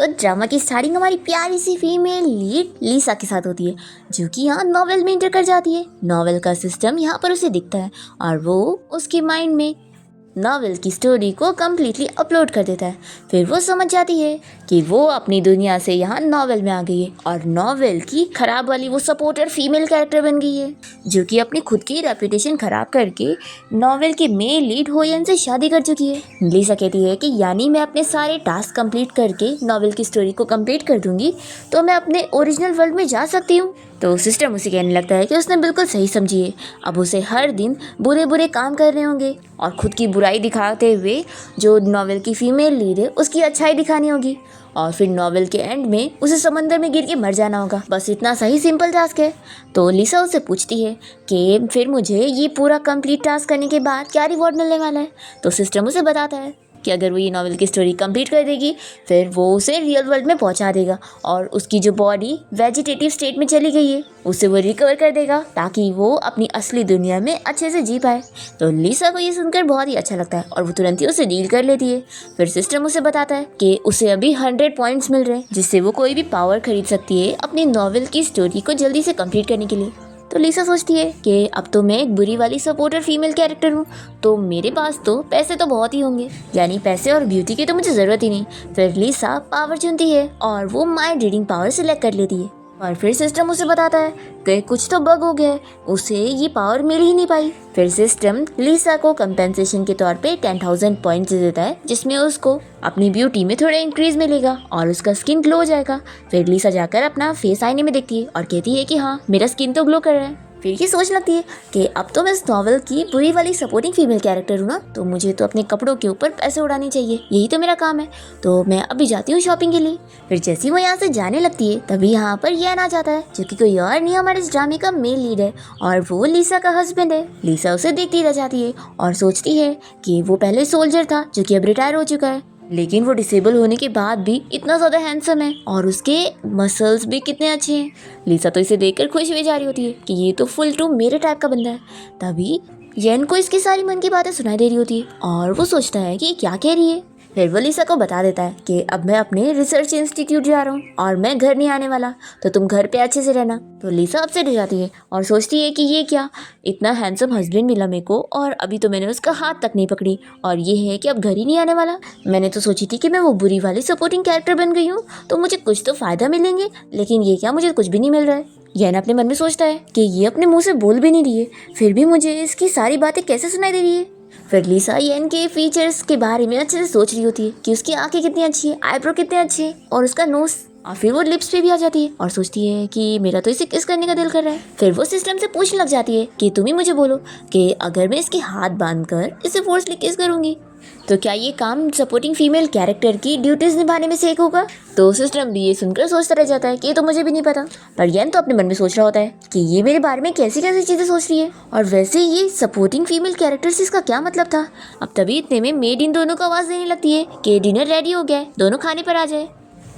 तो ड्रामा की स्टार्टिंग हमारी प्यारी सी फीमेल लीड लीसा के साथ होती है, जो कि यहाँ नॉवेल में इंटर कर जाती है। नॉवेल का सिस्टम यहाँ पर उसे दिखता है और वो उसके माइंड में नॉवेल की स्टोरी को कम्प्लीटली अपलोड कर देता है। फिर वो समझ जाती है कि वो अपनी दुनिया से यहाँ नॉवेल में आ गई है और नॉवेल की खराब वाली वो सपोर्टर फीमेल कैरेक्टर बन गई है, जो कि अपनी खुद की रेपुटेशन खराब करके नॉवेल के मेन लीड होयन से शादी कर चुकी है। लीसा कहती है कि यानी मैं अपने सारे टास्क कंप्लीट करके नॉवेल की स्टोरी को कंप्लीट कर दूंगी तो मैं अपने ओरिजिनल वर्ल्ड में जा सकती हूँ। तो सिस्टम उसे कहने लगता है कि उसने बिल्कुल सही समझी है, अब उसे हर दिन बुरे बुरे काम करने होंगे और खुद की बुराई दिखाते हुए जो नॉवेल की फीमेल लीड है उसकी अच्छाई दिखानी होगी और फिर नॉवेल के एंड में उसे समंदर में गिर के मर जाना होगा। बस इतना सही सिंपल टास्क है। तो लीसा उससे पूछती है कि फिर मुझे ये पूरा कंप्लीट टास्क करने के बाद क्या रिवॉर्ड मिलने वाला है। तो सिस्टम उसे बताता है कि अगर वो ये नॉवेल की स्टोरी कंप्लीट कर देगी फिर वो उसे रियल वर्ल्ड में पहुंचा देगा और उसकी जो बॉडी वेजिटेटिव स्टेट में चली गई है उसे वो रिकवर कर देगा ताकि वो अपनी असली दुनिया में अच्छे से जी पाए। तो लीसा को ये सुनकर बहुत ही अच्छा लगता है और वो तुरंत ही उसे डील कर लेती है। फिर सिस्टम उसे बताता है कि उसे अभी 100 पॉइंट्स मिल रहे हैं जिससे वो कोई भी पावर खरीद सकती है अपनी नॉवेल की स्टोरी को जल्दी से कंप्लीट करने के लिए। तो लीसा सोचती है कि अब तो मैं एक बुरी वाली सपोर्टर फीमेल कैरेक्टर हूँ तो मेरे पास तो पैसे तो बहुत ही होंगे, यानी पैसे और ब्यूटी की तो मुझे ज़रूरत ही नहीं। फिर लीसा पावर चुनती है और वो माइंड रीडिंग पावर सिलेक्ट कर लेती है और फिर सिस्टम उसे बताता है कि कुछ तो बग हो गया है, उसे ये पावर मिल ही नहीं पाई। फिर सिस्टम लीसा को कंपेंसेशन के तौर पे 10,000 पॉइंट्स देता है जिसमें उसको अपनी ब्यूटी में थोड़ा इंक्रीज मिलेगा और उसका स्किन ग्लो हो जाएगा। फिर लीसा जाकर अपना फेस आईने में देखती है और कहती है कि हाँ मेरा स्किन तो ग्लो कर रहा है। फिर ये सोच लगती है कि अब तो मैं इस नॉवेल की बुरी वाली सपोर्टिंग फीमेल कैरेक्टर हूँ ना, तो मुझे तो अपने कपड़ों के ऊपर पैसे उड़ाने चाहिए, यही तो मेरा काम है। तो मैं अभी जाती हूँ शॉपिंग के लिए। फिर जैसे ही वो यहाँ से जाने लगती है तभी यहाँ पर यन आ जाता है, जो कि कोई और नहीं हमारे इस ड्रामे का मेन लीड है और वो लीसा का हस्बैंड है। लीसा उसे देखती रह जाती है और सोचती है कि वो पहले सोल्जर था जो कि अब रिटायर हो चुका है, लेकिन वो डिसेबल होने के बाद भी इतना ज़्यादा हैंडसम है और उसके मसल्स भी कितने अच्छे हैं। लीसा तो इसे देखकर खुश हुई जा रही होती है कि ये तो फुल टू मेरे टाइप का बंदा है। तभी येन को इसकी सारी मन की बातें सुनाई दे रही होती है और वो सोचता है कि क्या कह रही है। फिर वो लीसा को बता देता है कि अब मैं अपने रिसर्च इंस्टीट्यूट जा रहा हूँ और मैं घर नहीं आने वाला, तो तुम घर पे अच्छे से रहना। तो लीसा अपसेट हो जाती है और सोचती है कि ये क्या, इतना हैंडसम हस्बैंड मिला मेरे को और अभी तो मैंने उसका हाथ तक नहीं पकड़ी और ये है कि अब घर ही नहीं आने वाला। मैंने तो सोची थी कि मैं वो बुरी वाली सपोर्टिंग कैरेक्टर बन गई हूँ तो मुझे कुछ तो फ़ायदा मिलेंगे, लेकिन ये क्या, मुझे कुछ भी नहीं मिल रहा है। यैन अपने मन में सोचता है कि ये अपने मुँह से बोल भी नहीं रही है, फिर भी मुझे इसकी सारी बातें कैसे सुनाई दे रही है। फिर लीसा येन के फीचर्स के बारे में अच्छे से सोच रही होती है कि उसकी आंखें कितनी अच्छी है, आईब्रो कितने अच्छे हैं और उसका नोज, और फिर वो लिप्स पे भी आ जाती है और सोचती है कि मेरा तो इसे किस करने का दिल कर रहा है। फिर वो सिस्टम से पूछने लग जाती है कि तुम ही मुझे बोलो कि अगर मैं इसके हाथ बांधकर इसे फोर्सली किस करूंगी तो क्या ये काम सपोर्टिंग फीमेल कैरेक्टर की ड्यूटीज निभाने में से एक होगा। तो सिस्टम भी ये सुनकर सोचता रह जाता है कि ये तो मुझे भी नहीं पता, पर येन तो अपने मन में सोच रहा होता है कि ये मेरे बारे में कैसी कैसी चीज़ें सोच रही है और वैसे ये सपोर्टिंग फीमेल कैरेक्टर से इसका क्या मतलब था। अब तभी इतने में मेड इन दोनों को आवाज़ देने लगती है कि डिनर रेडी हो गया है, दोनों खाने पर आ जाए।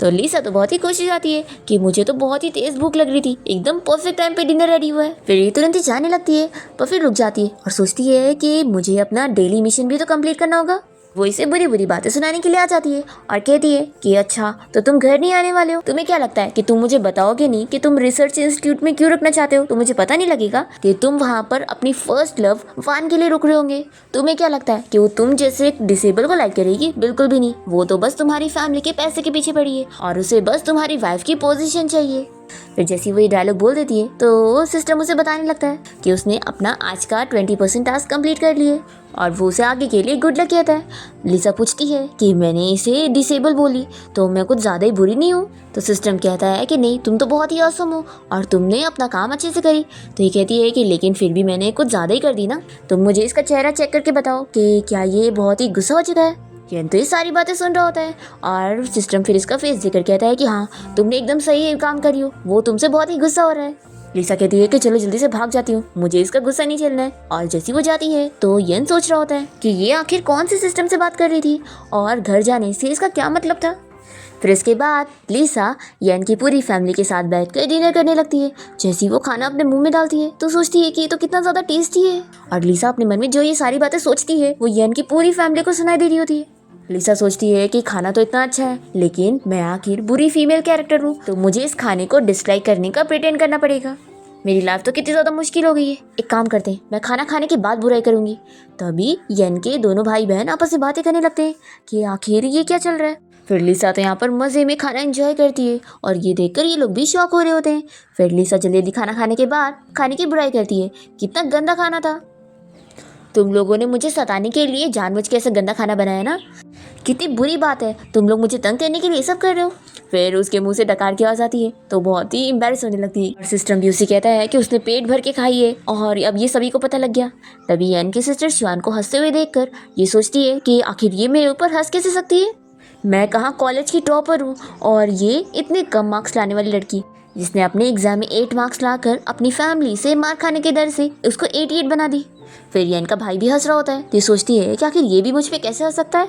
तो लीसा तो बहुत ही खुश हो जाती है कि मुझे तो बहुत ही तेज भूख लग रही थी, एकदम परफेक्ट टाइम पे डिनर रेडी हुआ है। फिर ये तुरंत ही जाने लगती है पर फिर रुक जाती है और सोचती है कि मुझे अपना डेली मिशन भी तो कंप्लीट करना होगा। वो इसे बुरी बुरी बातें सुनाने के लिए आ जाती है और कहती है कि अच्छा तो तुम घर नहीं आने वाले हो, तुम्हें क्या लगता है कि तुम मुझे बताओगे नहीं कि तुम रिसर्च इंस्टीट्यूट में क्यों रुकना चाहते हो, तो मुझे पता नहीं लगेगा कि तुम वहाँ पर अपनी फर्स्ट लव वान के लिए रुक रहे होंगे। तुम्हें क्या लगता है कि वो तुम जैसे एक डिसेबल को लाइक करेगी, बिल्कुल भी नहीं, वो तो बस तुम्हारी फैमिली के पैसे के पीछे पड़ी है और उसे बस तुम्हारी वाइफ की पोजीशन चाहिए। फिर जैसे वो ये डायलॉग बोल देती है तो सिस्टम उसे बताने लगता है कि उसने अपना आज का 20% टास्क कंप्लीट कर लिए और वो उसे आगे के लिए गुड लक कहता है। लीसा पूछती है कि मैंने इसे डिसेबल बोली तो मैं कुछ ज़्यादा ही बुरी नहीं हूँ। तो सिस्टम कहता है कि नहीं, तुम तो बहुत ही ऑसम हो और तुमने अपना काम अच्छे से करी। तो ये कहती है कि लेकिन फिर भी मैंने कुछ ज़्यादा ही कर दी ना, तुम मुझे इसका चेहरा चेक करके बताओ कि क्या ये बहुत ही गुस्सा हो चुका है। येन तो ये सारी बातें सुन रहा होता है और सिस्टम फिर इसका फेस देखकर कहता है कि हाँ तुमने एकदम सही काम करी हो, वो तुमसे बहुत ही गुस्सा हो रहा है। लीसा कहती है कि चलो जल्दी से भाग जाती हूँ, मुझे इसका गुस्सा नहीं झेलना है। और जैसी वो जाती है तो येन सोच रहा होता है कि ये आखिर कौन से सिस्टम से बात कर रही थी और घर जाने से इसका क्या मतलब था। फिर इसके बाद लीसा येन की पूरी फैमिली के साथ बैठकर डिनर करने लगती है। जैसे ही वो खाना अपने मुंह में डालती है तो सोचती है कि ये तो कितना ज़्यादा टेस्टी है और लीसा अपने मन में जो ये सारी बातें सोचती है वो येन की पूरी फैमिली को सुनाई दे रही होती है। लिसा सोचती है कि खाना तो इतना अच्छा है, लेकिन मैं आखिर बुरी फीमेल कैरेक्टर हूँ, तो मुझे इस खाने को डिसलाइक करने का प्रिटेंड करना पड़ेगा। मेरी लाइफ तो कितनी ज़्यादा मुश्किल हो गई है। एक काम करते हैं, मैं खाना खाने के बाद बुराई करूंगी। तभी येन के दोनों भाई बहन आपस में बातें करने लगते हैं कि आखिर ये क्या चल रहा है। फिर लिसा तो यहाँ पर मज़े में खाना एंजॉय करती है और ये देखकर ये लोग भी शॉक हो रहे होते हैं। फिर लिसा जल्दी खाना खाने के बाद खाने की बुराई करती है, कितना गंदा खाना था, तुम लोगों ने मुझे सताने के लिए जानबूझ के ऐसा गंदा खाना बनाया ना, कितनी बुरी बात है, तुम लोग मुझे तंग करने के लिए सब कर रहे हो। फिर उसके मुंह से डकार की आवाज़ आती है तो बहुत ही एम्बैरेस होने लगती है। और सिस्टम भी उसे कहता है कि उसने पेट भर के खाई है और अब ये सभी को पता लग गया। तभी येन की सिस्टर श्वान को हंसते हुए देखकर ये सोचती है कि आखिर ये मेरे ऊपर हंस कैसे सकती है। मैं कहाँ कॉलेज की टॉपर हूँ और ये इतने कम मार्क्स लाने वाली लड़की, जिसने अपने एग्जाम में 8 मार्क्स लाकर अपनी फैमिली से मार खाने के डर से उसको 88 बना दी। फिर येन का भाई भी हंस रहा होता है तो ये सोचती है कि आखिर ये भी मुझ पे कैसे हंस सकता है,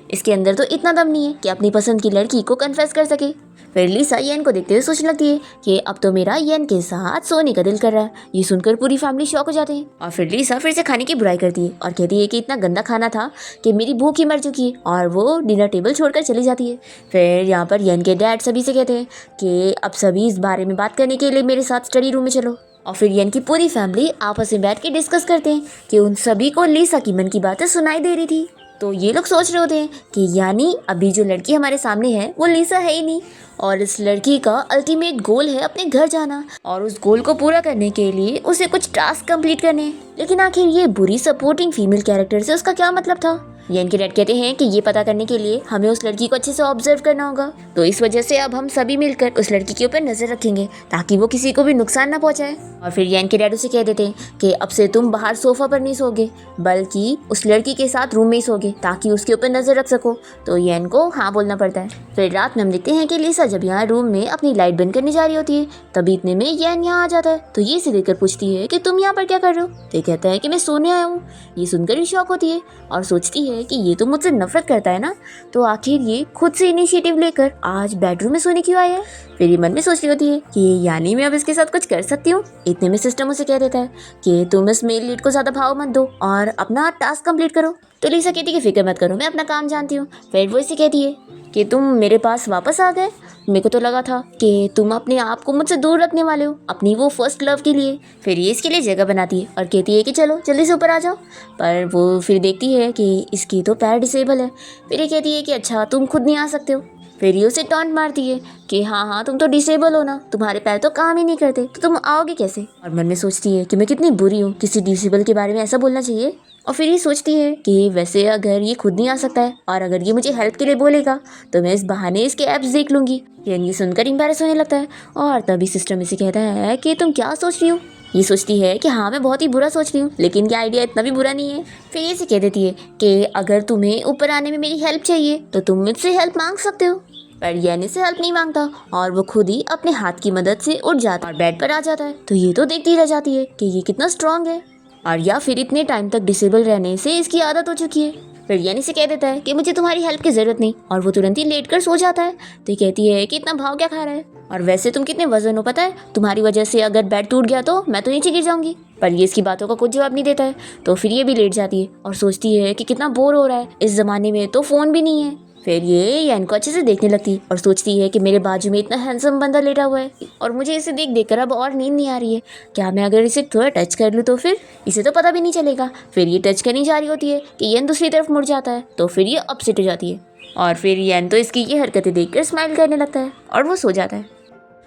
इसके अंदर तो इतना दम नहीं है कि अपनी पसंद की लड़की को कन्फेस कर सके। फिर लिसा येन को देखते हुए सोचने लगती है कि अब तो मेरा येन के साथ सोने का दिल कर रहा है। ये सुनकर पूरी फैमिली शॉक हो जाते हैं और फिर लिसा फिर से खाने की बुराई करती है और कहती है कि इतना गंदा खाना था कि मेरी भूख ही मर चुकी है, और वो डिनर टेबल छोड़कर चली जाती है। फिर यहाँ पर येन के डैड सभी से कहते हैं कि अब सभी इस बारे में बात करने के लिए मेरे साथ स्टडी रूम में चलो। और फिर येन की पूरी फैमिली आपस में बैठ के डिस्कस करते हैं कि उन सभी को लिसा की मन की बातें सुनाई दे रही थी। तो ये लोग सोच रहे होते हैं कि यानी अभी जो लड़की हमारे सामने है वो लिसा है ही नहीं, और इस लड़की का अल्टीमेट गोल है अपने घर जाना, और उस गोल को पूरा करने के लिए उसे कुछ टास्क कंप्लीट करने हैं। लेकिन आखिर ये बुरी सपोर्टिंग फीमेल कैरेक्टर से उसका क्या मतलब था। येन के डैड कहते हैं कि ये पता करने के लिए हमें उस लड़की को अच्छे से ऑब्जर्व करना होगा, तो इस वजह से अब हम सभी मिलकर उस लड़की के ऊपर नजर रखेंगे ताकि वो किसी को भी नुकसान ना पहुंचाए। और फिर येन के डैड उसे कह देते हैं कि अब से तुम बाहर सोफा पर नहीं सोगे, बल्कि उस लड़की के साथ रूम में ही सोगे ताकि उसके ऊपर नजर रख सको। तो येन को हाँ बोलना पड़ता है। फिर रात में हम देखते हैं कि लिसा जब यहाँ रूम में अपनी लाइट बंद करने जा रही होती है, तभी इतने में येन यहाँ आ जाता है। तो ये इसे देखकर पूछती है कि तुम यहाँ पर क्या कर रहे हो। तो ये कहता है कि मैं सोने आया हूँ। ये सुनकर भी शॉक होती है और सोचती है कि ये तो मुझसे नफरत करता है ना, तो आखिर ये खुद से इनिशिएटिव लेकर आज बेडरूम में सोने क्यों आया है। फिर ये मन में सोच रही होती है कि यानी मैं अब इसके साथ कुछ कर सकती हूँ। इतने में सिस्टम उसे कह देता है कि तुम इस मेल लीड को ज्यादा भाव मत दो और अपना टास्क कंप्लीट करो। तो लिसा कहती है कि फिक्र मत करो, मैं अपना काम जानती हूँ। फिर वो इसे कहती है कि तुम मेरे पास वापस आ गए, मेरे को तो लगा था कि तुम अपने आप को मुझसे दूर रखने वाले हो अपनी वो फर्स्ट लव के लिए। फिर ये इसके लिए जगह बनाती है और कहती है कि चलो जल्दी से ऊपर आ जाओ। पर वो फिर देखती है कि इसकी तो पैर डिसेबल है। फिर ये कहती है कि अच्छा तुम खुद नहीं आ सकते हो। फिर ये उसे टॉन्ट मारती है कि हाँ तुम तो डिसेबल हो ना, तुम्हारे पैर तो काम ही नहीं करते, तो तुम आओगे कैसे। और मन में सोचती है कि मैं कितनी बुरी हूँ, किसी डिसेबल के बारे में ऐसा बोलना चाहिए। और फिर ये सोचती है कि वैसे अगर ये खुद नहीं आ सकता है और अगर ये मुझे हेल्प के लिए बोलेगा तो मैं इस बहाने इसके ऐप्स देख लूँगी। ये सुनकर एम्बैरेस होने लगता है और तभी सिस्टम इसे कहता है कि तुम क्या सोच रही हो। ये सोचती है कि हाँ मैं बहुत ही बुरा सोच रही हूँ, लेकिन ये आइडिया इतना भी बुरा नहीं है। फिर ये कह देती है कि अगर तुम्हें ऊपर आने में मेरी हेल्प चाहिए तो तुम मुझसे हेल्प मांग सकते हो। पर येन से हेल्प नहीं मांगता और वो खुद ही अपने हाथ की मदद से उठ जाता और बेड पर आ जाता है। तो ये तो देखती रह जाती है कि ये कितना स्ट्रांग है, और या फिर इतने टाइम तक डिसेबल रहने से इसकी आदत हो चुकी है। फिर यानी से कह देता है कि मुझे तुम्हारी हेल्प की जरूरत नहीं, और वो तुरंत ही लेट कर सो जाता है। तो कहती है कि इतना भाव क्या खा रहा है, और वैसे तुम कितने वजन हो पता है, तुम्हारी वजह से अगर बेड टूट गया तो मैं तो नीचे गिर जाऊंगी। पर ये इसकी बातों का कुछ जवाब नहीं देता है। तो फिर ये भी लेट जाती है और सोचती है कि कितना बोर हो रहा है, इस जमाने में तो फोन भी नहीं है। फिर ये येन को अच्छे से देखने लगती और सोचती है कि मेरे बाजू में इतना हैंडसम बंदा लेटा हुआ है और मुझे इसे देख देख कर अब और नींद नहीं आ रही है। क्या मैं अगर इसे थोड़ा टच कर लूँ तो फिर इसे तो पता भी नहीं चलेगा। फिर ये टच करनी जा रही होती है कि येन दूसरी तरफ मुड़ जाता है, तो फिर ये अपसेट हो जाती है और फिर येन तो इसकी ये हरकतें देखकर स्माइल करने लगता है और वो सो जाता है।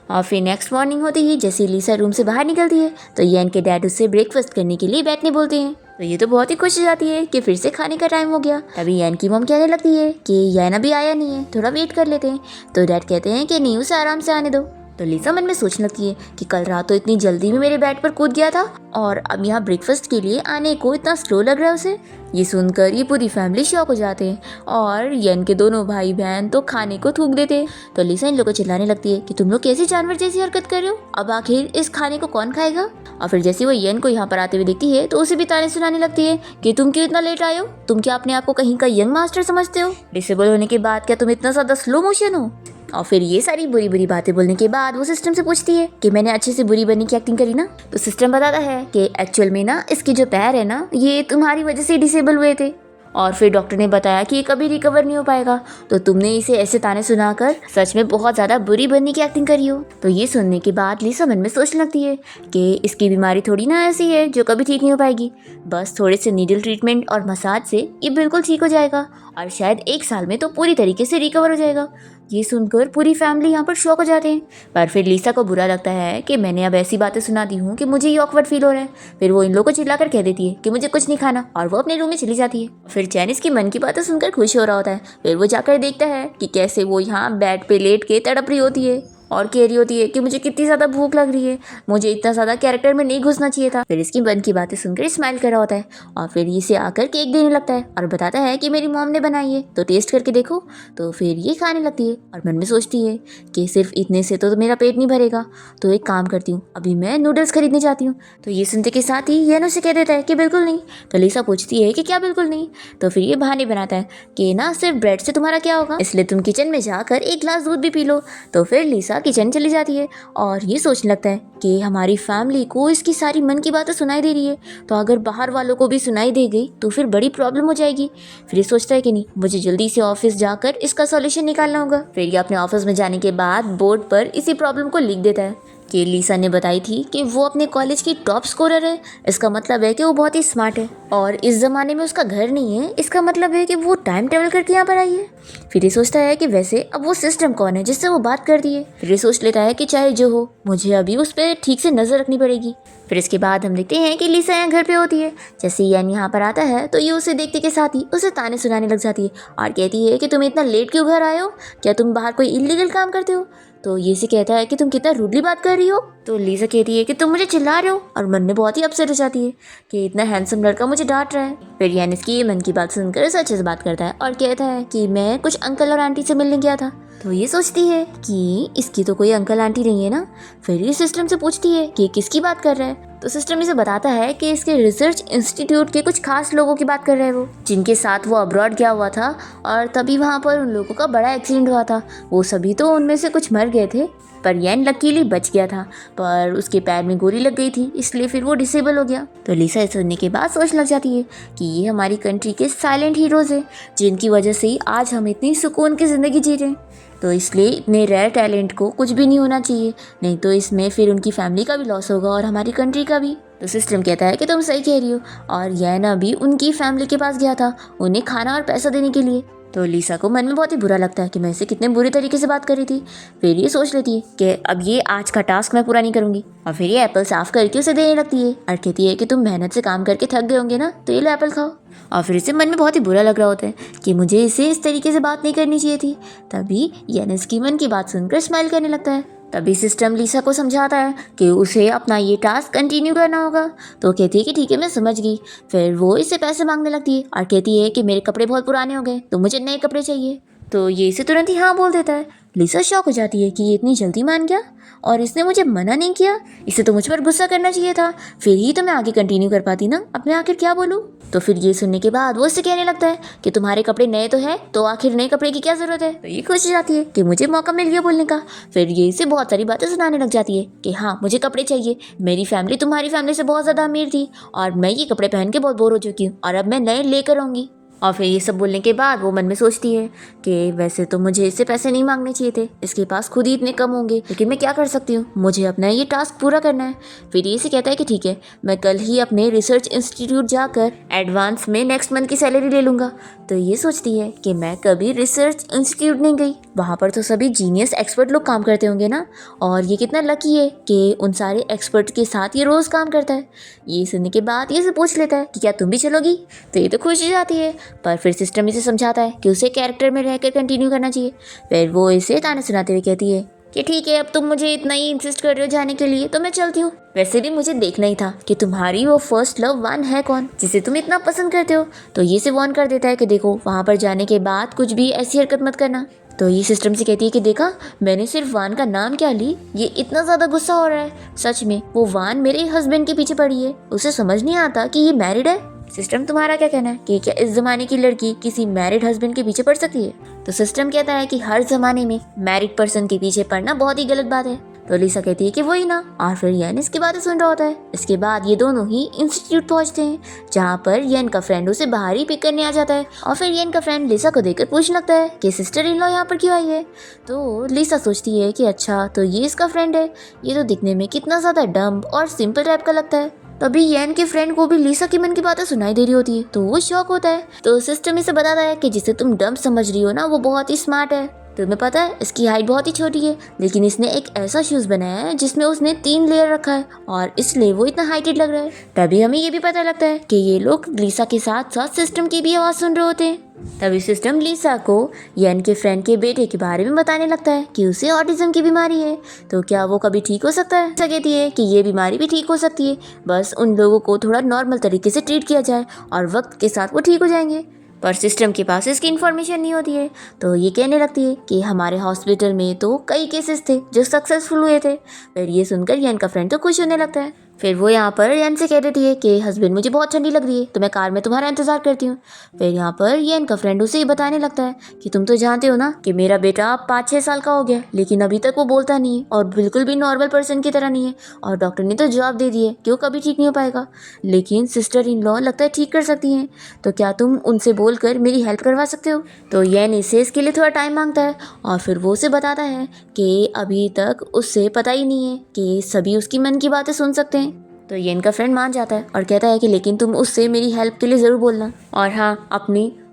और फिर नेक्स्ट मॉर्निंग होती ही जैसे लिसा रूम से बाहर निकलती है तो येन के डैड उससे ब्रेकफास्ट करने के लिए बैठने बोलते हैं। तो ये तो बहुत ही खुश हो जाती है कि फिर से खाने का टाइम हो गया। तभी येन की मॉम कहने लगती है कि येन अभी आया नहीं है, थोड़ा वेट कर लेते हैं। तो डैड कहते हैं कि नहीं उसे आराम से आने दो। तो लिसा मन में सोचने लगती है कि कल रात तो इतनी जल्दी में मेरे बेड पर कूद गया था और अब यहाँ ब्रेकफास्ट के लिए आने को इतना स्लो लग रहा है उसे। ये सुनकर ये पूरी फैमिली शॉक हो जाते हैं और येन के दोनों भाई बहन तो खाने को थूक देते हैं। तो लिसा इन लोगों को चिल्लाने लगती है कि तुम लोग कैसे जानवर जैसी हरकत कर रहे हो, अब आखिर इस खाने को कौन खाएगा। और फिर जैसे वो येन को यहाँ पर आते हुए देखती है तो उसे भी ताने सुनाने लगती है कि तुम क्यों इतना लेट आए हो, तुम क्या अपने आप को कहीं का यंग मास्टर समझते हो, डिसेबल होने के बाद क्या तुम इतना ज्यादा स्लो मोशन हो। और फिर ये सारी बुरी बुरी बातें बोलने के बाद वो सिस्टम से पूछती है कि मैंने अच्छे से बुरी बनने की एक्टिंग करी ना। तो सिस्टम बताता है कि एक्चुअल में ना इसके जो पैर है ना ये तुम्हारी वजह से डिसेबल हुए थे और फिर डॉक्टर ने बताया कि ये कभी रिकवर नहीं हो पाएगा, तो तुमने इसे ऐसे ताने सुनाकर सच में बहुत ज़्यादा बुरी बनने की एक्टिंग करी हो। तो ये सुनने के बाद लिसा मन में सोचने लगती है कि इसकी बीमारी थोड़ी ना ऐसी है जो कभी ठीक नहीं हो पाएगी, बस थोड़े से नीडल ट्रीटमेंट और मसाज से ये बिल्कुल ठीक हो जाएगा और शायद 1 साल में तो पूरी तरीके से रिकवर हो जाएगा। ये सुनकर पूरी फैमिली यहाँ पर शॉक हो जाते हैं, पर फिर लिसा को बुरा लगता है कि मैंने अब ऐसी बातें सुना दी हूँ कि मुझे ये ऑकवर्ड फील हो रहा है। फिर वो इन लोगों को चिल्लाकर कह देती है कि मुझे कुछ नहीं खाना, और वो अपने रूम में चली जाती है। फिर जैनिस की मन की बातें सुनकर खुश हो रहा होता है। फिर वो जाकर देखता है कि कैसे वो यहाँ बेड पे लेट के तड़प रही होती है और कह रही होती है कि मुझे कितनी ज़्यादा भूख लग रही है, मुझे इतना ज़्यादा कैरेक्टर में नहीं घुसना चाहिए था। फिर इसकी मन की बातें सुनकर स्माइल कर रहा होता है और फिर इसे आकर केक देने लगता है और बताता है कि मेरी मॉम ने बनाई है, तो टेस्ट करके देखो। तो फिर ये खाने लगती है और मन में सोचती है कि सिर्फ इतने से तो मेरा पेट नहीं भरेगा, तो एक काम करती हूँ, अभी मैं नूडल्स खरीदने जाती हूँ। तो ये सुनते के साथ ही येन उसे कह देता है कि बिल्कुल नहीं। तो लिसा पूछती है कि क्या बिल्कुल नहीं। तो फिर ये बहाने बनाता है कि ना सिर्फ ब्रेड से तुम्हारा क्या होगा, इसलिए तुम किचन में जाकर 1 गिलास दूध भी पी लो। तो फिर लिसा किचन चली जाती है और ये सोचने लगता है कि हमारी फैमिली को इसकी सारी मन की बातें सुनाई दे रही है, तो अगर बाहर वालों को भी सुनाई दे गई तो फिर बड़ी प्रॉब्लम हो जाएगी। फिर ये सोचता है कि नहीं, मुझे जल्दी से ऑफिस जाकर इसका सॉल्यूशन निकालना होगा। फिर ये अपने ऑफिस में जाने के बाद बोर्ड पर इसी प्रॉब्लम को लिख देता है कि लिसा ने बताई थी कि वो अपने कॉलेज की टॉप स्कोरर है, इसका मतलब है कि वो बहुत ही स्मार्ट है, और इस ज़माने में उसका घर नहीं है, इसका मतलब है कि वो टाइम ट्रेवल करके यहाँ पर आई है। फिर ये सोचता है कि वैसे अब वो सिस्टम कौन है जिससे वो बात करती है। फिर ये सोच लेता है कि चाहे जो हो, मुझे अभी उस पर ठीक से नज़र रखनी पड़ेगी। फिर इसके बाद हम देखते हैं कि लिसा यहाँ घर पे होती है। जैसे यान यहाँ पर आता है तो ये उसे देखते के साथ ही उसे ताने सुनाने लग जाती है और कहती है कि तुम इतना लेट क्यों घर आए हो, क्या तुम बाहर कोई इलीगल काम करते हो। तो ये से कहता है कि तुम कितना रूडली बात कर रही हो। तो लिसा कहती है कि तुम मुझे चिल्ला रहे हो, और मन में बहुत ही अपसेट हो जाती है कि इतना हैंडसम लड़का मुझे डांट रहा है। फिर यानिस की मन की बात सुनकर सच से बात करता है और कहता है कि मैं कुछ अंकल और आंटी से मिलने गया था। तो ये सोचती है कि इसकी तो कोई अंकल आंटी नहीं है ना। फिर ये सिस्टम से पूछती है कि किसकी बात कर रहा है। तो सिस्टम इसे बताता है कि इसके रिसर्च इंस्टीट्यूट के कुछ खास लोगों की बात कर रहे हैं, वो जिनके साथ वो अब्रॉड गया हुआ था और तभी वहाँ पर उन लोगों का बड़ा एक्सीडेंट हुआ था। वो सभी तो उनमें से कुछ मर गए थे, पर येन लकीली बच गया था, पर उसके पैर में गोली लग गई थी, इसलिए फिर वो डिसेबल हो गया। तो लिसा सुनने के बाद सोच लग जाती है कि ये हमारी कंट्री के साइलेंट हीरोज हैं, जिनकी वजह से ही आज हम इतनी सुकून की ज़िंदगी जी रहे हैं। तो इसलिए इतने रेयर टैलेंट को कुछ भी नहीं होना चाहिए, नहीं तो इसमें फिर उनकी फैमिली का भी लॉस होगा और हमारी कंट्री का भी। तो सिस्टम कहता है कि तुम सही कह रही हो, और येन अभी उनकी फैमिली के पास गया था उन्हें खाना और पैसा देने के लिए। तो लिसा को मन में बहुत ही बुरा लगता है कि मैं इसे कितने बुरे तरीके से बात कर रही थी। फिर ये सोच लेती है कि अब ये आज का टास्क मैं पूरा नहीं करूँगी, और फिर ये एप्पल साफ करके उसे देने लगती है और कहती है कि तुम मेहनत से काम करके थक गए होंगे ना, तो ये लो एप्पल खाओ। और फिर इसे मन में बहुत ही बुरा लग रहा होता है कि मुझे इसे इस तरीके से बात नहीं करनी चाहिए थी। तभी यानिस की मन की बात सुनकर स्माइल करने लगता है। तभी सिस्टम लिसा को समझाता है कि उसे अपना ये टास्क कंटिन्यू करना होगा। तो कहती है कि ठीक है, मैं समझ गई। फिर वो इससे पैसे मांगने लगती है और कहती है कि मेरे कपड़े बहुत पुराने हो गए, तो मुझे नए कपड़े चाहिए। तो ये इसे तुरंत ही हाँ बोल देता है। लिसा शॉक हो जाती है कि ये इतनी जल्दी मान गया और इसने मुझे मना नहीं किया, इसे तो मुझ पर गुस्सा करना चाहिए था, फिर ही तो मैं आगे कंटिन्यू कर पाती ना, अब मैं आखिर क्या बोलूँ। तो फिर ये सुनने के बाद वो उससे कहने लगता है कि तुम्हारे कपड़े नए तो है, तो आखिर नए कपड़े की क्या ज़रूरत है। तो ये खुश हो जाती है कि मुझे मौका मिल गया बोलने का। फिर ये इसे बहुत सारी बातें सुनाने लग जाती है कि हाँ, मुझे कपड़े चाहिए, मेरी फैमिली तुम्हारी फैमिली से बहुत ज़्यादा अमीर थी और मैं ये कपड़े पहन के बहुत बोर हो चुकी हूँ और अब मैं नए लेकर आऊँगी। और फिर ये सब बोलने के बाद वो मन में सोचती है कि वैसे तो मुझे इससे पैसे नहीं मांगने चाहिए थे, इसके पास खुद ही इतने कम होंगे, लेकिन मैं क्या कर सकती हूँ, मुझे अपना ये टास्क पूरा करना है। फिर ये से कहता है कि ठीक है, मैं कल ही अपने रिसर्च इंस्टीट्यूट जाकर एडवांस में नेक्स्ट मंथ की सैलरी ले लूँगा। तो ये सोचती है कि मैं कभी रिसर्च इंस्टीट्यूट नहीं गई, वहाँ पर तो सभी जीनियस एक्सपर्ट लोग काम करते होंगे ना, और ये कितना लकी है कि उन सारे एक्सपर्ट के साथ ये रोज़ काम करता है। ये सुनने के बाद ये से पूछ लेता है कि क्या तुम भी चलोगी। तो ये तो खुश हो जाती है, पर फिर सिस्टम इसे समझाता है कि उसे कैरेक्टर में रहकर कंटिन्यू करना चाहिए। फिर वो इसे ताने सुनाते हुए कहती है कि ठीक है, अब तुम मुझे इतना ही इंसिस्ट कर रहे हो जाने के लिए, तो मैं चलती हूँ। वैसे भी मुझे देखना ही था कि तुम्हारी वो फर्स्ट लव वन है कौन, जिसे तुम इतना पसंद करते हो। तो ये से वार्न कर देता है कि देखो, वहाँ पर जाने के बाद कुछ भी ऐसी हरकत मत करना। तो ये सिस्टम से कहती है कि देखा, मैंने सिर्फ वान का नाम क्या ली, ये इतना ज़्यादा गुस्सा हो रहा है। सच में वो वान मेरे हस्बैंड के पीछे पड़ी है, उसे समझ नहीं आता कि ये मैरिड है। सिस्टम, तुम्हारा क्या कहना है कि क्या इस ज़माने की लड़की किसी मैरिड हस्बैंड के पीछे पड़ सकती है। तो सिस्टम कहता है कि हर ज़माने में मैरिड पर्सन के पीछे पड़ना बहुत ही गलत बात है, तो लिसा कहती है कि वही ना, और फिर येन इसकी बातें सुन रहा होता है। इसके बाद ये दोनों ही इंस्टीट्यूट पहुंचते हैं, जहाँ पर येन का फ्रेंड उसे बाहर ही पिक करने आ जाता है। और फिर येन का फ्रेंड लिसा को देखकर पूछने लगता है कि सिस्टर इन लॉ यहाँ पर क्यों आई है। तो लिसा सोचती है कि अच्छा, तो ये इसका फ्रेंड है, ये तो दिखने में कितना ज़्यादा डम्ब और सिंपल टाइप का लगता है। तभी येन के फ्रेंड को भी लिसा की मन की बातें सुनाई दे रही होती है, तो वो शॉक होता है। तो सिस्टम इसे बताता है कि जिसे तुम डम्ब समझ रही हो ना, वो बहुत ही स्मार्ट है। तुम्हें पता है इसकी हाइट बहुत ही छोटी है, लेकिन इसने एक ऐसा शूज बनाया है जिसमें उसने 3 लेयर रखा है और इसलिए वो इतना हाइटेड लग रहा है। तभी हमें ये भी पता लगता है कि ये लोग लिसा के साथ साथ सिस्टम की भी आवाज़ सुन रहे होते हैं। तभी सिस्टम लिसा को येन के फ्रेंड के बेटे के बारे में बताने लगता है कि उसे ऑटिज्म की बीमारी है, तो क्या वो कभी ठीक हो सकता है। लिसा कहती है कि ये बीमारी भी ठीक हो सकती है, बस उन लोगों को थोड़ा नॉर्मल तरीके से ट्रीट किया जाए और वक्त के साथ वो ठीक हो जाएंगे। पर सिस्टम के पास इसकी इन्फॉर्मेशन नहीं होती है, तो ये कहने लगती है कि हमारे हॉस्पिटल में तो कई केसेस थे जो सक्सेसफुल हुए थे। फिर ये सुनकर येन का फ्रेंड तो खुश होने लगता है। फिर वो यहाँ पर येन से कह देती है कि हस्बैंड मुझे बहुत ठंडी लग रही है, तो मैं कार में तुम्हारा इंतजार करती हूँ। फिर यहाँ पर येन का फ्रेंड उसे ही बताने लगता है कि तुम तो जानते हो ना कि मेरा बेटा 5-6 साल का हो गया, लेकिन अभी तक वो बोलता नहीं है और बिल्कुल भी नॉर्मल पर्सन की तरह नहीं है, और डॉक्टर ने तो जवाब दे दिया कि वो कभी ठीक नहीं हो पाएगा, लेकिन सिस्टर इन लॉ लगता है ठीक कर सकती हैं, तो क्या तुम उनसे बोलकर मेरी हेल्प करवा सकते हो। तो येन इससे इसके लिए थोड़ा टाइम मांगता है और फिर वो उसे बताता है कि अभी तक उससे पता ही नहीं है कि सभी उसकी मन की बातें सुन सकते हैं। तो येन का फ्रेंड मान जाता है और कहता है कि लेकिन तुम उससे मेरी हेल्प के लिए ज़रूर बोलना,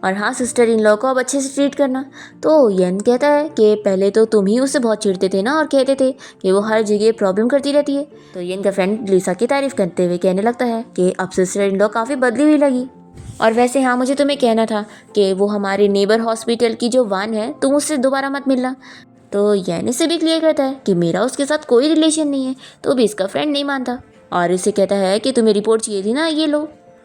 और हाँ सिस्टर इन लॉ को अब अच्छे से ट्रीट करना। तो येन कहता है कि पहले तो तुम ही उससे बहुत चिढ़ते थे ना और कहते थे कि वो हर जगह प्रॉब्लम करती रहती है। तो येन का फ्रेंड लिसा की तारीफ करते हुए कहने लगता है कि अब सिस्टर इन लॉ काफ़ी बदली हुई लगी। और वैसे हाँ, मुझे तुम्हें कहना था कि वो हमारे नेबर हॉस्पिटल की जो वान है, तुम उससे दोबारा मत मिलना। तो येन इसे भी क्लियर करता है कि मेरा उसके साथ कोई रिलेशन नहीं है, तो भी इसका फ्रेंड नहीं मानता और इसे कहता है कि तुम्हें रिपोर्ट चाहिए थी ना, ये लो।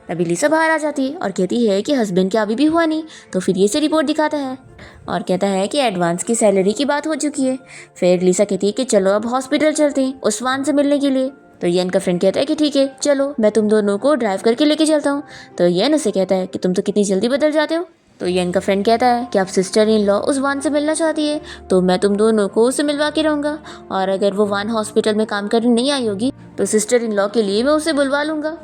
तभी लिसा बाहर आ जाती है और कहती है कि हस्बैंड क्या अभी भी हुआ नहीं। तो फिर ये से रिपोर्ट दिखाता है और कहता है कि एडवांस की सैलरी की बात हो चुकी है। फिर लिसा कहती है कि चलो अब हॉस्पिटल चलते हैं उस वान से मिलने के लिए। तो येन का फ्रेंड कहता है कि ठीक है चलो, मैं तुम दोनों को ड्राइव करके लेके चलता हूँ। तो येन उसे कहता है कि तुम तो कितनी जल्दी बदल जाते हो। तो येन का फ्रेंड कहता है कि अब सिस्टर इन लॉ उस वान से मिलना चाहती है, तो मैं तुम दोनों को उसे मिलवा के रहूँगा, और अगर वो वान हॉस्पिटल में काम करने नहीं आई होगी तो सिस्टर इन लॉ के लिए मैं उसे बुलवा लूँगा।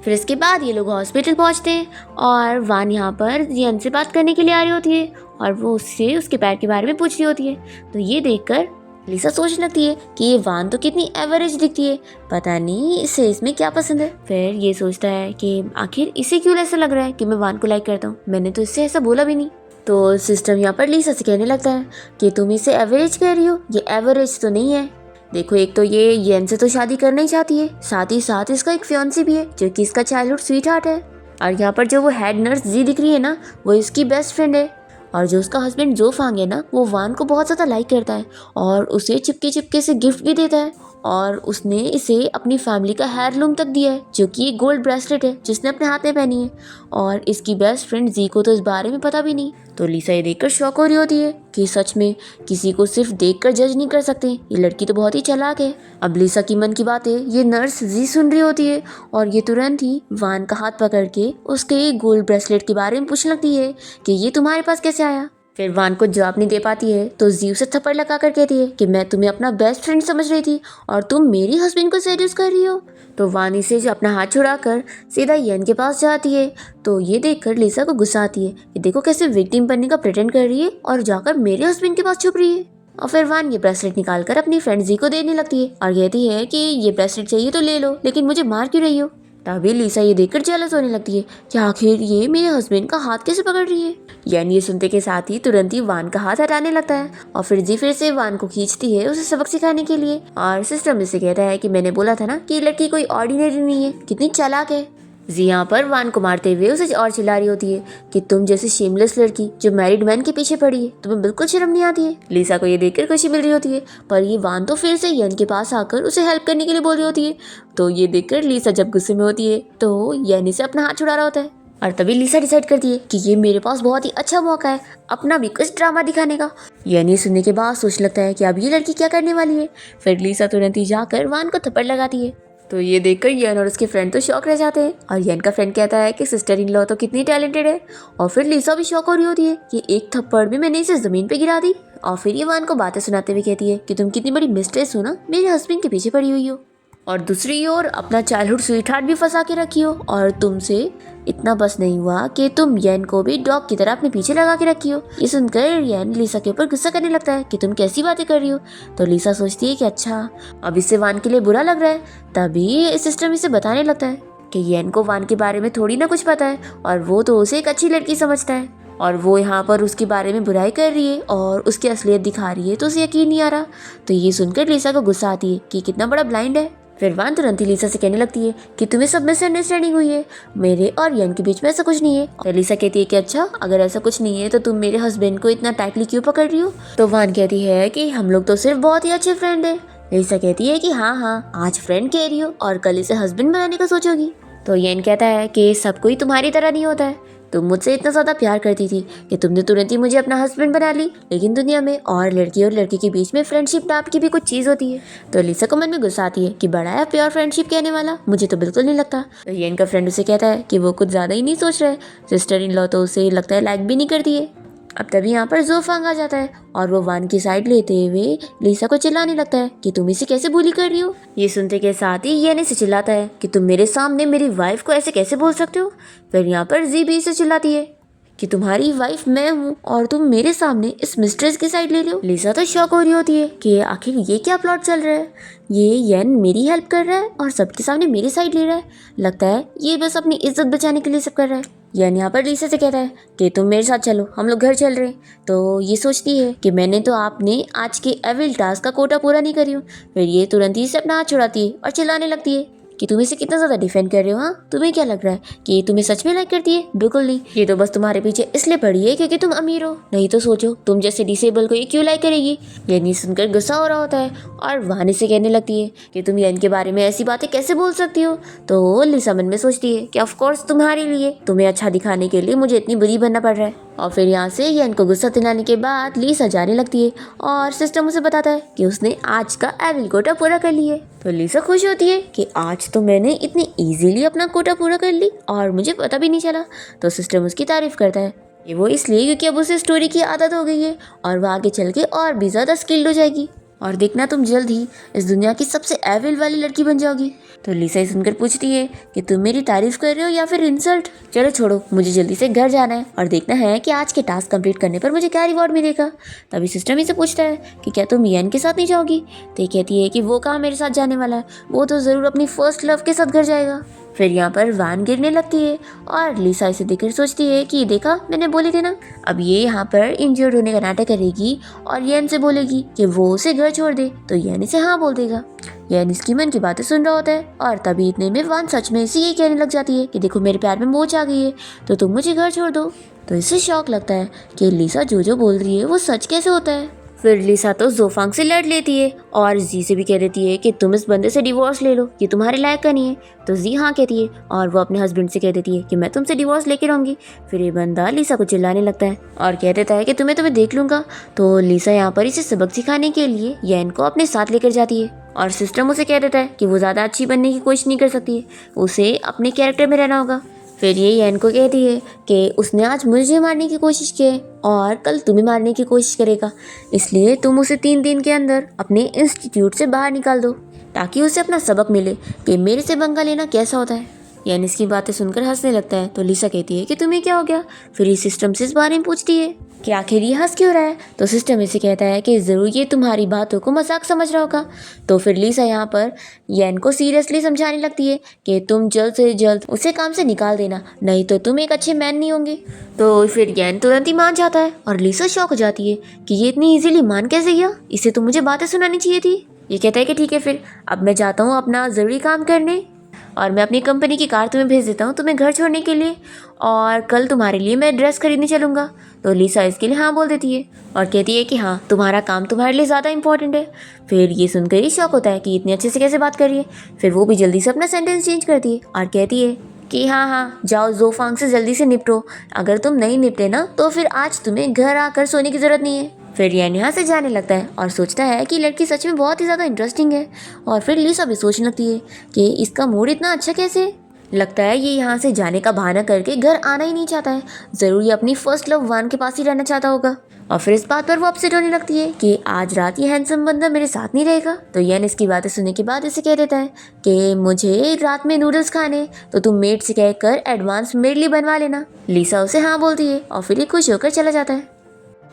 फिर इसके बाद ये लोग हॉस्पिटल पहुँचते हैं और वान यहाँ पर येन से बात करने के लिए आ रही होती है और वो उससे उसके पैर के बारे में पूछ रही होती है। तो ये देखकर लिसा सोचने लगती है कि ये वान तो कितनी एवरेज दिखती है, पता नहीं इसे इसमें क्या पसंद है। फिर ये सोचता है कि आखिर इसे क्यों ऐसा लग रहा है कि मैं वान को लाइक करता हूँ, मैंने तो इससे ऐसा बोला भी नहीं। तो सिस्टम यहाँ पर लिसा से कहने लगता है कि तुम इसे एवरेज कह रही हो, ये एवरेज तो नहीं है। देखो, एक तो ये येन से तो शादी करना ही चाहती है, साथ ही साथ इसका एक फियांसी भी है जो कि इसका चाइल्डहुड स्वीट हार्ट है, और यहाँ पर जो वो हेड नर्स जी दिख रही है ना, वो इसकी बेस्ट फ्रेंड है। और जो उसका हस्बैंड जो फांग है ना, वो वान को बहुत ज़्यादा लाइक करता है और उसे चिपके चिपके से गिफ्ट भी देता है, और उसने इसे अपनी फैमिली का हेयरलूम तक दिया है जो कि एक गोल्ड ब्रेसलेट है जिसने अपने हाथ में पहनी है, और इसकी बेस्ट फ्रेंड जी को तो इस बारे में पता भी नहीं। तो लिसा ये देखकर शॉक हो रही होती है कि सच में किसी को सिर्फ देखकर जज नहीं कर सकते, ये लड़की तो बहुत ही चालाक है। अब लिसा की मन की बातें ये नर्स जी सुन रही होती है और ये तुरंत ही वान का हाथ पकड़ के उसके गोल्ड ब्रेसलेट के बारे में पूछने लगती है कि ये तुम्हारे पास कैसे आया। फिर वान को जवाब नहीं दे पाती है तो जी उसे थप्पड़ लगा कर कहती है कि मैं तुम्हें अपना बेस्ट फ्रेंड समझ रही थी और तुम मेरी हस्बैंड को सेड्यूस कर रही हो। तो वान इसे अपना हाथ छुड़ाकर सीधा येन के पास जाती है। तो ये देखकर लिसा को गुस्सा आती है कि देखो कैसे विक्टिम बनने का प्रिटेंड कर रही है और जाकर मेरे हस्बैंड के पास छुप रही है। और फिर वान ये ब्रेसलेट निकालकर अपनी फ्रेंड जी को देने लगती है और कहती है कि ये ब्रेसलेट चाहिए तो ले लो, लेकिन मुझे मार क्यों रही हो। तभी लिसा ये देखकर जेलस होने लगती है कि आखिर ये मेरे हस्बैंड का हाथ कैसे पकड़ रही है। यान ये सुनते के साथ ही तुरंत ही वान का हाथ हटाने लगता है और फिर जी फिर से वान को खींचती है उसे सबक सिखाने के लिए, और सिस्टम इसे कहता है कि मैंने बोला था ना कि ये लड़की कोई ऑर्डिनरी नहीं है, कितनी चालाक है। जी यहाँ पर वान को मारते हुए उसे और चिल्ला रही होती है कि तुम जैसी शेमलेस लड़की जो मैरिड मैन के पीछे पड़ी है, तुम्हें बिल्कुल शर्म नहीं आती है। लिसा को ये देखकर खुशी मिल रही होती है, पर ये वान तो फिर से येन के पास आकर उसे हेल्प करने के लिए बोल रही होती है। तो ये देखकर लिसा जब गुस्से में होती है तो येन से अपना हाथ छुड़ा रहा होता है, और तभी लिसा डिसाइड करती है कि ये मेरे पास बहुत ही अच्छा मौका है अपना भी कुछ ड्रामा दिखाने का। येन ये सुनने के बाद सोच लगता है कि अब ये लड़की क्या करने वाली है। फिर लिसा तुरंत ही जाकर वान को थप्पड़ लगाती है तो ये देखकर यन और उसके फ्रेंड तो शॉक रह जाते हैं और यन का फ्रेंड कहता है कि सिस्टर इन लॉ तो कितनी टैलेंटेड है। और फिर लिसा भी शॉक हो रही होती है कि एक थप्पड़ में मैंने इसे ज़मीन पे गिरा दी। और फिर ये वान को बातें सुनाते हुए कहती है कि तुम कितनी बड़ी मिस्ट्रेस हो ना, मेरे हस्बैंड के पीछे पड़ी हुई हो और दूसरी ओर अपना चाइल्डहुड स्वीट हार्ट भी फंसा के रखी हो। और तुमसे इतना बस नहीं हुआ कि तुम यन को भी डॉग की तरह अपने पीछे लगा के रखी हो। ये सुनकर यन लिसा के ऊपर गुस्सा करने लगता है कि तुम कैसी बातें कर रही हो। तो लिसा सोचती है कि अच्छा, अब इससे वान के लिए बुरा लग रहा है। तभी सिस्टम इसे बताने लगता है कि यन को वान के बारे में थोड़ी ना कुछ पता है और वो तो उसे एक अच्छी लड़की समझता है और वो यहाँ पर उसके बारे में बुराई कर रही है और उसकी असलियत दिखा रही है तो उसे यकीन नहीं आ रहा। तो ये सुनकर लिसा को गुस्सा आती है कि कितना बड़ा ब्लाइंड है। फिर वान तुरंत ही लिसा से कहने लगती है कि तुम्हें सब मिसअंडरस्टैंडिंग हुई है, मेरे और यन के बीच में ऐसा कुछ नहीं है। और लिसा कहती है कि अच्छा, अगर ऐसा कुछ नहीं है तो तुम मेरे हस्बैंड को इतना टाइटली क्यों पकड़ रही हो। तो वान कहती है कि हम लोग तो सिर्फ बहुत ही अच्छे फ्रेंड है। लिसा कहती है कि हाँ, आज फ्रेंड कह रही हो और कल इसे हस्बैंड बनाने का सोचोगी। तो यन कहता है कि सब कोई तुम्हारी तरह नहीं होता है, तुम मुझसे इतना ज़्यादा प्यार करती थी कि तुमने तुरंत ही मुझे अपना हस्बैंड बना ली, लेकिन दुनिया में और लड़की के बीच में फ्रेंडशिप नाम की भी कुछ चीज़ होती है। तो लिसा को मन में गुस्सा आती है कि बड़ा है प्योर फ्रेंडशिप कहने वाला, मुझे तो बिल्कुल नहीं लगता। तो येन का फ्रेंड उसे कहता है कि वो कुछ ज़्यादा ही नहीं सोच रहा है, सिस्टर इन लॉ तो उसे लगता है लाइक भी नहीं करती है। अब तभी यहाँ पर जोफांग आ जाता है और वो वान की साइड लेते हुए लिसा को चिल्लाने लगता है कि तुम इसे कैसे बुली कर रही हो। ये सुनते के साथ ही येन इसे चिल्लाता है कि तुम मेरे सामने मेरी वाइफ को ऐसे कैसे बोल सकते हो। फिर यहाँ पर जी भी इसे चिल्लाती है कि तुम्हारी वाइफ मैं हूँ और तुम मेरे सामने इस मिस्ट्रेस की साइड ले लो। लिसा तो शॉक हो रही होती है कि आखिर ये क्या प्लॉट चल रहा है, ये येन मेरी हेल्प कर रहा है और सबके सामने मेरी साइड ले रहा है। लगता है ये बस अपनी इज्जत बचाने के लिए सब कर रहा है। येन यहाँ पर लिसा से कहता है कि तुम मेरे साथ चलो, हम लोग घर चल रहे हैं। तो ये सोचती है कि मैंने तो आपने आज के एविल टास्क का कोटा पूरा नहीं करी हूँ। फिर ये तुरंत ही से अपना हाथ छुड़ाती है और चिल्लाने लगती है कि तुम इसे कितना ज़्यादा डिफेंड कर रहे हो। हाँ, तुम्हें क्या लग रहा है कि ये तुम्हें सच में लाइक करती है? बिल्कुल नहीं, ये तो बस तुम्हारे पीछे इसलिए पड़ी है क्योंकि तुम अमीर हो। नहीं तो सोचो तुम जैसे डिसेबल को ये क्यों लाइक करेगी। येन सुनकर गुस्सा हो रहा होता है और वानी से कहने लगती है कि तुम येन के बारे में ऐसी बातें कैसे बोल सकती हो। तो लिसा मन में सोचती है कि ऑफकोर्स तुम्हारे लिए, तुम्हें अच्छा दिखाने के लिए मुझे इतनी बुरी बनना पड़ रहा है। और फिर यहाँ से येन को गुस्सा दिलाने के बाद लिसा जाने लगती है और सिस्टम उसे बताता है कि उसने आज का एविल कोटा पूरा कर लिया। तो लिसा खुश होती है कि आज तो मैंने इतनी इजीली अपना कोटा पूरा कर ली और मुझे पता भी नहीं चला। तो सिस्टम उसकी तारीफ करता है कि वो इसलिए क्योंकि अब उसे स्टोरी की आदत हो गई है और वो आगे चल के और भी ज़्यादा स्किल्ड हो जाएगी और देखना तुम जल्द ही इस दुनिया की सबसे एविल वाली लड़की बन जाओगी। तो लिसा ये सुनकर पूछती है कि तुम मेरी तारीफ कर रहे हो या फिर इंसल्ट। चलो छोड़ो, मुझे जल्दी से घर जाना है और देखना है कि आज के टास्क कंप्लीट करने पर मुझे क्या रिवॉर्ड मिलेगा। तभी सिस्टम ही से पूछता है कि क्या तुम येन के साथ नहीं जाओगी। तो ये कहती है कि वो कहाँ मेरे साथ जाने वाला है, वो तो ज़रूर अपनी फर्स्ट लव के साथ घर जाएगा। फिर यहाँ पर वान गिरने लगती है और लिसा इसे देखकर सोचती है कि देखा, मैंने बोली थी ना। अब ये यहाँ पर इंजर्ड होने का नाटक करेगी और येन से बोलेगी कि वो उसे घर छोड़ दे, तो येन इसे हाँ बोल देगा। येन इसकी मन की बातें सुन रहा होता है और तभी इतने में वान सच में इसे ये कहने लग जाती है कि देखो मेरे प्यार में मोच आ गई है, तो तुम मुझे घर छोड़ दो। तो इसे शौक लगता है कि लिसा जो बोल रही है वो सच कैसे होता है। फिर लिसा तो जोफांग से लड़ लेती है और जी से भी कह देती है कि तुम इस बंदे से डिवोर्स ले लो, ये तुम्हारे लायक का नहीं है। तो जी हाँ कहती है और वो अपने हस्बैंड से कह देती है कि मैं तुमसे डिवोर्स लेके रहूँगी। फिर ये बंदा लिसा को चिल्लाने लगता है और कह देता है कि तुम्हें देख लूँगा। तो लिसा यहाँ पर इसे सबक सिखाने के लिए येन को अपने साथ लेकर जाती है और सिस्टम उसे कह देता है कि वो ज़्यादा अच्छी बनने की कोशिश नहीं कर सकती है, उसे अपने कैरेक्टर में रहना होगा। फिर ये येन को कहती है कि उसने आज मुझे मारने की कोशिश की है और कल तुम्हें मारने की कोशिश करेगा, इसलिए तुम उसे 3 दिन के अंदर अपने इंस्टीट्यूट से बाहर निकाल दो ताकि उसे अपना सबक मिले कि मेरे से पंगा लेना कैसा होता है। येन इसकी बातें सुनकर हंसने लगता है। तो लिसा कहती है कि तुम्हें क्या हो गया। फिर ये सिस्टम से इस बारे में पूछती है कि आखिर ये हंस क्यों रहा है। तो सिस्टम इसे कहता है कि ज़रूर ये तुम्हारी बातों को मजाक समझ रहा होगा। तो फिर लिसा यहाँ पर येन को सीरियसली समझाने लगती है कि तुम जल्द से जल्द उसे काम से निकाल देना, नहीं तो तुम एक अच्छे मैन नहीं होंगे। तो फिर येन तुरंत ही मान जाता है और लिसा शॉक हो जाती है कि ये इतनी ईजिली मान कैसे गया, इसे तो मुझे बातें सुनानी चाहिए थी। ये कहता है कि ठीक है, फिर अब मैं जाता हूँ अपना ज़रूरी काम करने और मैं अपनी कंपनी की कार तुम्हें भेज देता हूँ तुम्हें घर छोड़ने के लिए, और कल तुम्हारे लिए मैं ड्रेस खरीदने चलूँगा। तो लिसा इसके लिए हाँ बोल देती है और कहती है कि हाँ, तुम्हारा काम तुम्हारे लिए ज़्यादा इंपॉर्टेंट है। फिर ये सुनकर ही शौक होता है कि इतने अच्छे से कैसे बात कर रही है। फिर वो भी जल्दी से अपना सेंटेंस चेंज करती है और कहती है कि हाँ, जाओ जोफांग से जल्दी से निपटो, अगर तुम नहीं निपटे ना तो फिर आज तुम्हें घर आकर सोने की ज़रूरत नहीं है। फिर येन यहाँ से जाने लगता है और सोचता है कि लड़की सच में बहुत ही ज़्यादा इंटरेस्टिंग है। और फिर लिसा भी सोचने लगती है कि इसका मूड इतना अच्छा कैसे है। लगता है ये यहाँ से जाने का बहाना करके घर आना ही नहीं चाहता है। ज़रूर ये अपनी फर्स्ट लव वान के पास ही रहना चाहता होगा। और फिर इस बात पर वो अपसेट होने लगती है कि आज रात ये हैंडसम बंदा मेरे साथ नहीं रहेगा। तो येन इसकी बातें सुनने के बाद इसे कह देता है कि मुझे रात में नूडल्स खाने, तो तुम मेड से कहकर एडवांस मेरे लिए बनवा लेना। लिसा उसे हाँ बोलती है और फिर ये खुश होकर चला जाता है।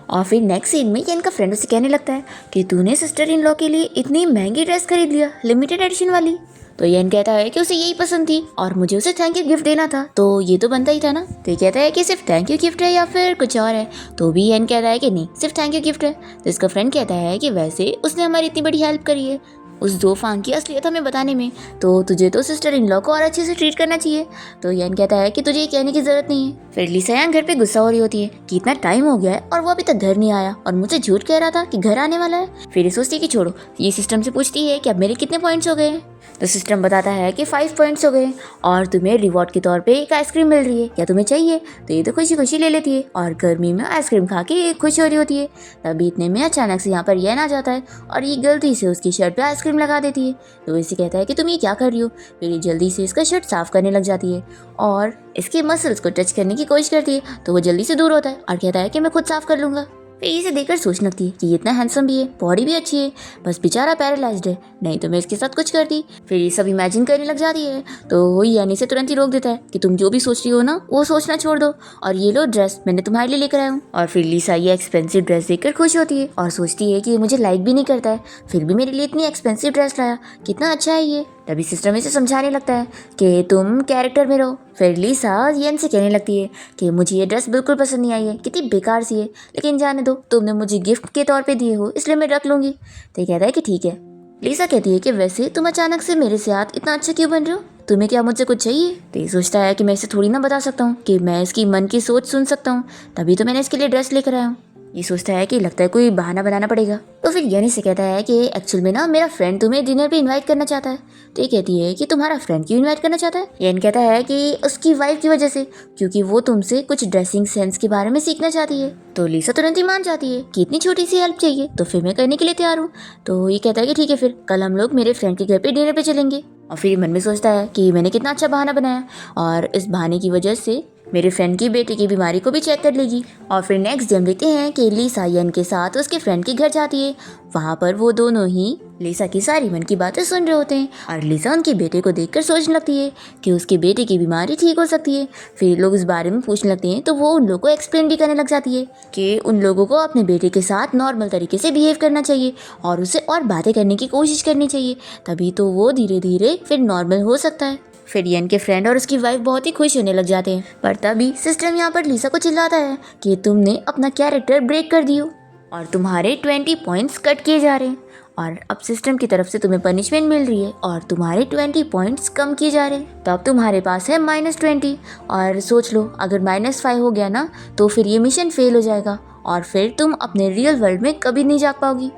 और फिर नेक्स्ट सीन में येन का फ्रेंड उसे कहने लगता है कि तूने सिस्टर इन लॉ के लिए इतनी महंगी ड्रेस खरीद लिया, लिमिटेड एडिशन वाली। तो येन कहता है कि उसे यही पसंद थी और मुझे उसे थैंक यू गिफ्ट देना था, तो ये तो बनता ही था ना। तो ये कहता है कि सिर्फ थैंक यू गिफ्ट है या फिर कुछ और है। तो भी येन कहता है कि नहीं, सिर्फ थैंक यू गिफ्ट है। तो इसका फ्रेंड कहता है कि वैसे उसने हमारी इतनी बड़ी हेल्प करी है उस दो फांग की असलियत हमें बताने में, तो तुझे तो सिस्टर इन लॉ को और अच्छे से ट्रीट करना चाहिए। तो येन कहता है कि तुझे ये कहने की जरूरत नहीं है। फिर लिसा यहाँ घर पे गुस्सा हो रही होती है कि इतना टाइम हो गया है और वो अभी तक घर नहीं आया और मुझे झूठ कह रहा था कि घर आने वाला है। फिर ये सोचती है कि छोड़ो, ये सिस्टम से पूछती है कि अब मेरे कितने पॉइंट्स हो गए हैं। तो सिस्टम बताता है कि 5 पॉइंट्स हो गए और तुम्हें रिवॉर्ड के तौर पे एक आइसक्रीम मिल रही है, क्या तुम्हें चाहिए। तो ये तो खुशी खुशी ले लेती है और गर्मी में आइसक्रीम खा के खुश हो रही होती है। तभी इतने में अचानक से यहाँ पर येन आ जाता है और ये गलती से उसकी शर्ट पे आइसक्रीम लगा देती है। तो इसे कहता है कि तुम ये क्या कर रही हो। फिर ये जल्दी से इसका शर्ट साफ करने लग जाती है और इसके मसल्स को टच करने की कोशिश करती है। तो वो जल्दी से दूर होता है और कहता है कि मैं खुद साफ कर लूँगा। फिर इसे देखकर सोचने लगती है कि ये इतना हैंडसम भी है, बॉडी भी अच्छी है, बस बेचारा पैरालाइज्ड है, नहीं तो मैं इसके साथ कुछ करती। फिर ये सब इमेजिन करने लग जाती है। तो यानी से तुरंत ही रोक देता है कि तुम जो भी सोच रही हो ना वो सोचना छोड़ दो और ये लो ड्रेस मैंने तुम्हारे लिए लेकर आया हूँ। और फिर लिसा ये एक्सपेंसिव ड्रेस देखकर खुश होती है और सोचती है कि ये मुझे लाइक भी नहीं करता है, फिर भी मेरे लिए इतनी एक्सपेंसिव ड्रेस लाया, कितना अच्छा है ये। तभी सिस्टम इसे समझाने लगता है कि तुम कैरेक्टर में रहो। फिर लिसा येन से कहने लगती है कि मुझे ये ड्रेस बिल्कुल पसंद नहीं आई है, कितनी बेकार सी है, लेकिन जाने दो, तुमने मुझे गिफ्ट के तौर पे दिए हो इसलिए मैं रख लूँगी। तो ये कहता है कि ठीक है। लिसा कहती है कि वैसे तुम अचानक से मेरे साथ इतना अच्छा क्यों बन रहे हो, तुम्हें क्या मुझसे कुछ चाहिए। तो ये सोचता है कि मैं इसे थोड़ी ना बता सकता हूँ कि मैं इसकी मन की सोच सुन सकता हूँ, तभी तो मैंने इसके लिए ड्रेस लेकर आया हूँ। ये सोचता है कि लगता है कोई बहाना बनाना पड़ेगा। तो फिर यानी से कहता है कि एक्चुअल में ना मेरा फ्रेंड तुम्हें डिनर पे इनवाइट करना चाहता है। तो ये कहती है कि तुम्हारा फ्रेंड क्यों इनवाइट करना चाहता है। येन कहता है कि उसकी वाइफ की वजह से, क्योंकि वो तुमसे कुछ ड्रेसिंग सेंस के बारे में सीखना चाहती है। तो लिसा तुरंत ही मान जाती है कि इतनी छोटी सी हेल्प चाहिए तो फिर मैं करने के लिए तैयार हूँ। तो ये कहता है कि ठीक है, फिर कल हम लोग मेरे फ्रेंड के घर पे डिनर पे चलेंगे। और फिर मन में सोचता है कि मैंने कितना अच्छा बहाना बनाया और इस बहाने की वजह से मेरे फ्रेंड की बेटे की बीमारी को भी चेक कर लेगी। और फिर नेक्स्ट डे हम देखते हैं कि लिसा येन के साथ उसके फ्रेंड के घर जाती है। वहाँ पर वो दोनों ही लिसा की सारी मन की बातें सुन रहे होते हैं और लिसा उनके बेटे को देखकर सोचने लगती है कि उसके बेटे की बीमारी ठीक हो सकती है। फिर लोग इस बारे में पूछने लगते हैं तो वो उन लोगों को एक्सप्लेन भी करने लग जाती है कि उन लोगों को अपने बेटे के साथ नॉर्मल तरीके से बिहेव करना चाहिए और उससे और बातें करने की कोशिश करनी चाहिए, तभी तो वो धीरे धीरे फिर नॉर्मल हो सकता है। फिर येन के फ्रेंड और उसकी वाइफ बहुत ही खुश होने लग जाते हैं। पर तभी सिस्टम यहाँ पर लिसा को चिल्लाता है कि तुमने अपना कैरेक्टर ब्रेक कर दियो और तुम्हारे 20 पॉइंट्स कट किए जा रहे हैं और अब सिस्टम की तरफ से तुम्हें पनिशमेंट मिल रही है और तुम्हारे 20 पॉइंट्स कम किए जा रहे हैं। तो अब तुम्हारे पास है -20 और सोच लो अगर -5 हो गया ना तो फिर ये मिशन फेल हो जाएगा और फिर तुम अपने रियल वर्ल्ड में कभी नहीं जा पाओगी।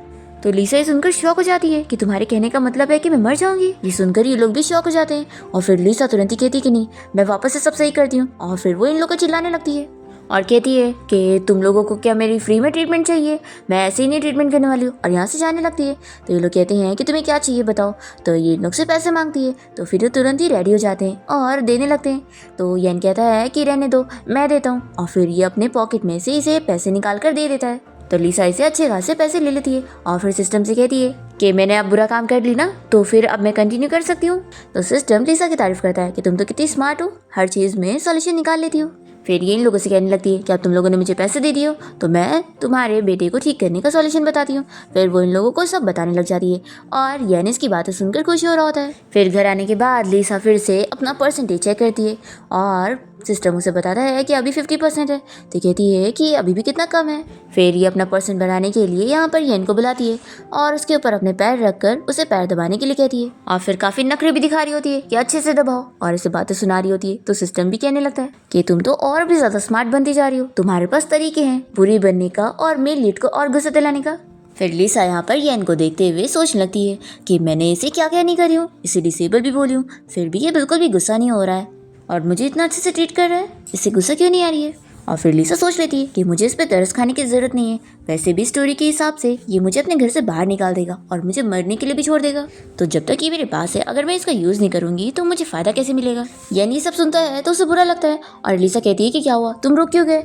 तो लिसा ये सुनकर शॉक हो जाती है कि तुम्हारे कहने का मतलब है कि मैं मर जाऊंगी। ये सुनकर ये लोग भी शॉक हो जाते हैं और फिर लिसा तुरंत ही कहती कि नहीं, मैं वापस से सब सही करती हूँ। और फिर वो इन लोगों को चिल्लाने लगती है और कहती है कि तुम लोगों को क्या मेरी फ्री में ट्रीटमेंट चाहिए, मैं ऐसे ही नहीं ट्रीटमेंट करने वाली हूँ, और यहाँ से जाने लगती है। तो ये लोग कहते हैं कि तुम्हें क्या चाहिए बताओ। तो ये लोग से पैसे मांगती है। तो फिर वो तुरंत ही रेडी हो जाते हैं और देने लगते हैं। तो येन कहता है कि रहने दो, मैं देता हूँ, और फिर ये अपने पॉकेट में से इसे पैसे निकाल कर दे देता है। तो लिसा इसे अच्छे खासे पैसे ले लेती है और फिर सिस्टम से कहती है कि मैंने अब बुरा काम कर ली ना तो फिर अब मैं कंटिन्यू कर सकती हूँ। तो सिस्टम लिसा की तारीफ करता है कि तुम तो कितनी स्मार्ट हो, हर चीज़ में सॉल्यूशन निकाल लेती हो। फिर ये इन लोगों से कहने लगती है कि अब तुम लोगों ने मुझे पैसे दे दिए हो तो मैं तुम्हारे बेटे को ठीक करने का सॉल्यूशन बताती हूँ। फिर वो इन लोगों को सब बताने लग जाती है और येन इसकी बातें सुनकर खुश हो रहा होता है। फिर घर आने के बाद लिसा फिर से अपना परसेंटेज चेक करती है और सिस्टम उसे बताता है कि अभी 50% है। तो कहती है कि अभी भी कितना कम है। फिर ये अपना परसेंट बढ़ाने के लिए यहाँ पर येन को बुलाती है और उसके ऊपर अपने पैर रखकर उसे पैर दबाने के लिए कहती है और फिर काफ़ी नखरे भी दिखा रही होती है कि अच्छे से दबाओ और इसे बातें सुना रही होती है। तो सिस्टम भी कहने लगता है कि तुम तो और भी ज़्यादा स्मार्ट बनती जा रही हो, तुम्हारे पास तरीके हैं बुरी बनने का और मेल लीड को और गुस्सा दिलाने का। फिर लिसा यहाँ पर येन को देखते हुए सोचने लगती है कि मैंने इसे क्या क्या नहीं करी हूँ, इसे डिसेबल भी बोली हूँ, फिर भी ये बिल्कुल भी गुस्सा नहीं हो रहा है और मुझे इतना अच्छे से ट्रीट कर रहा है, इससे गुस्सा क्यों नहीं आ रही है। और फिर लिसा सोच लेती है कि मुझे इस पर तरस खाने की ज़रूरत नहीं है, वैसे भी स्टोरी के हिसाब से ये मुझे अपने घर से बाहर निकाल देगा और मुझे मरने के लिए भी छोड़ देगा। तो जब तक ये मेरे पास है, अगर मैं इसका यूज़ नहीं करूँगी तो मुझे फ़ायदा कैसे मिलेगा। यानी ये सब सुनता है तो उसे बुरा लगता है और लिसा कहती है कि क्या हुआ, तुम रुक क्यों गए?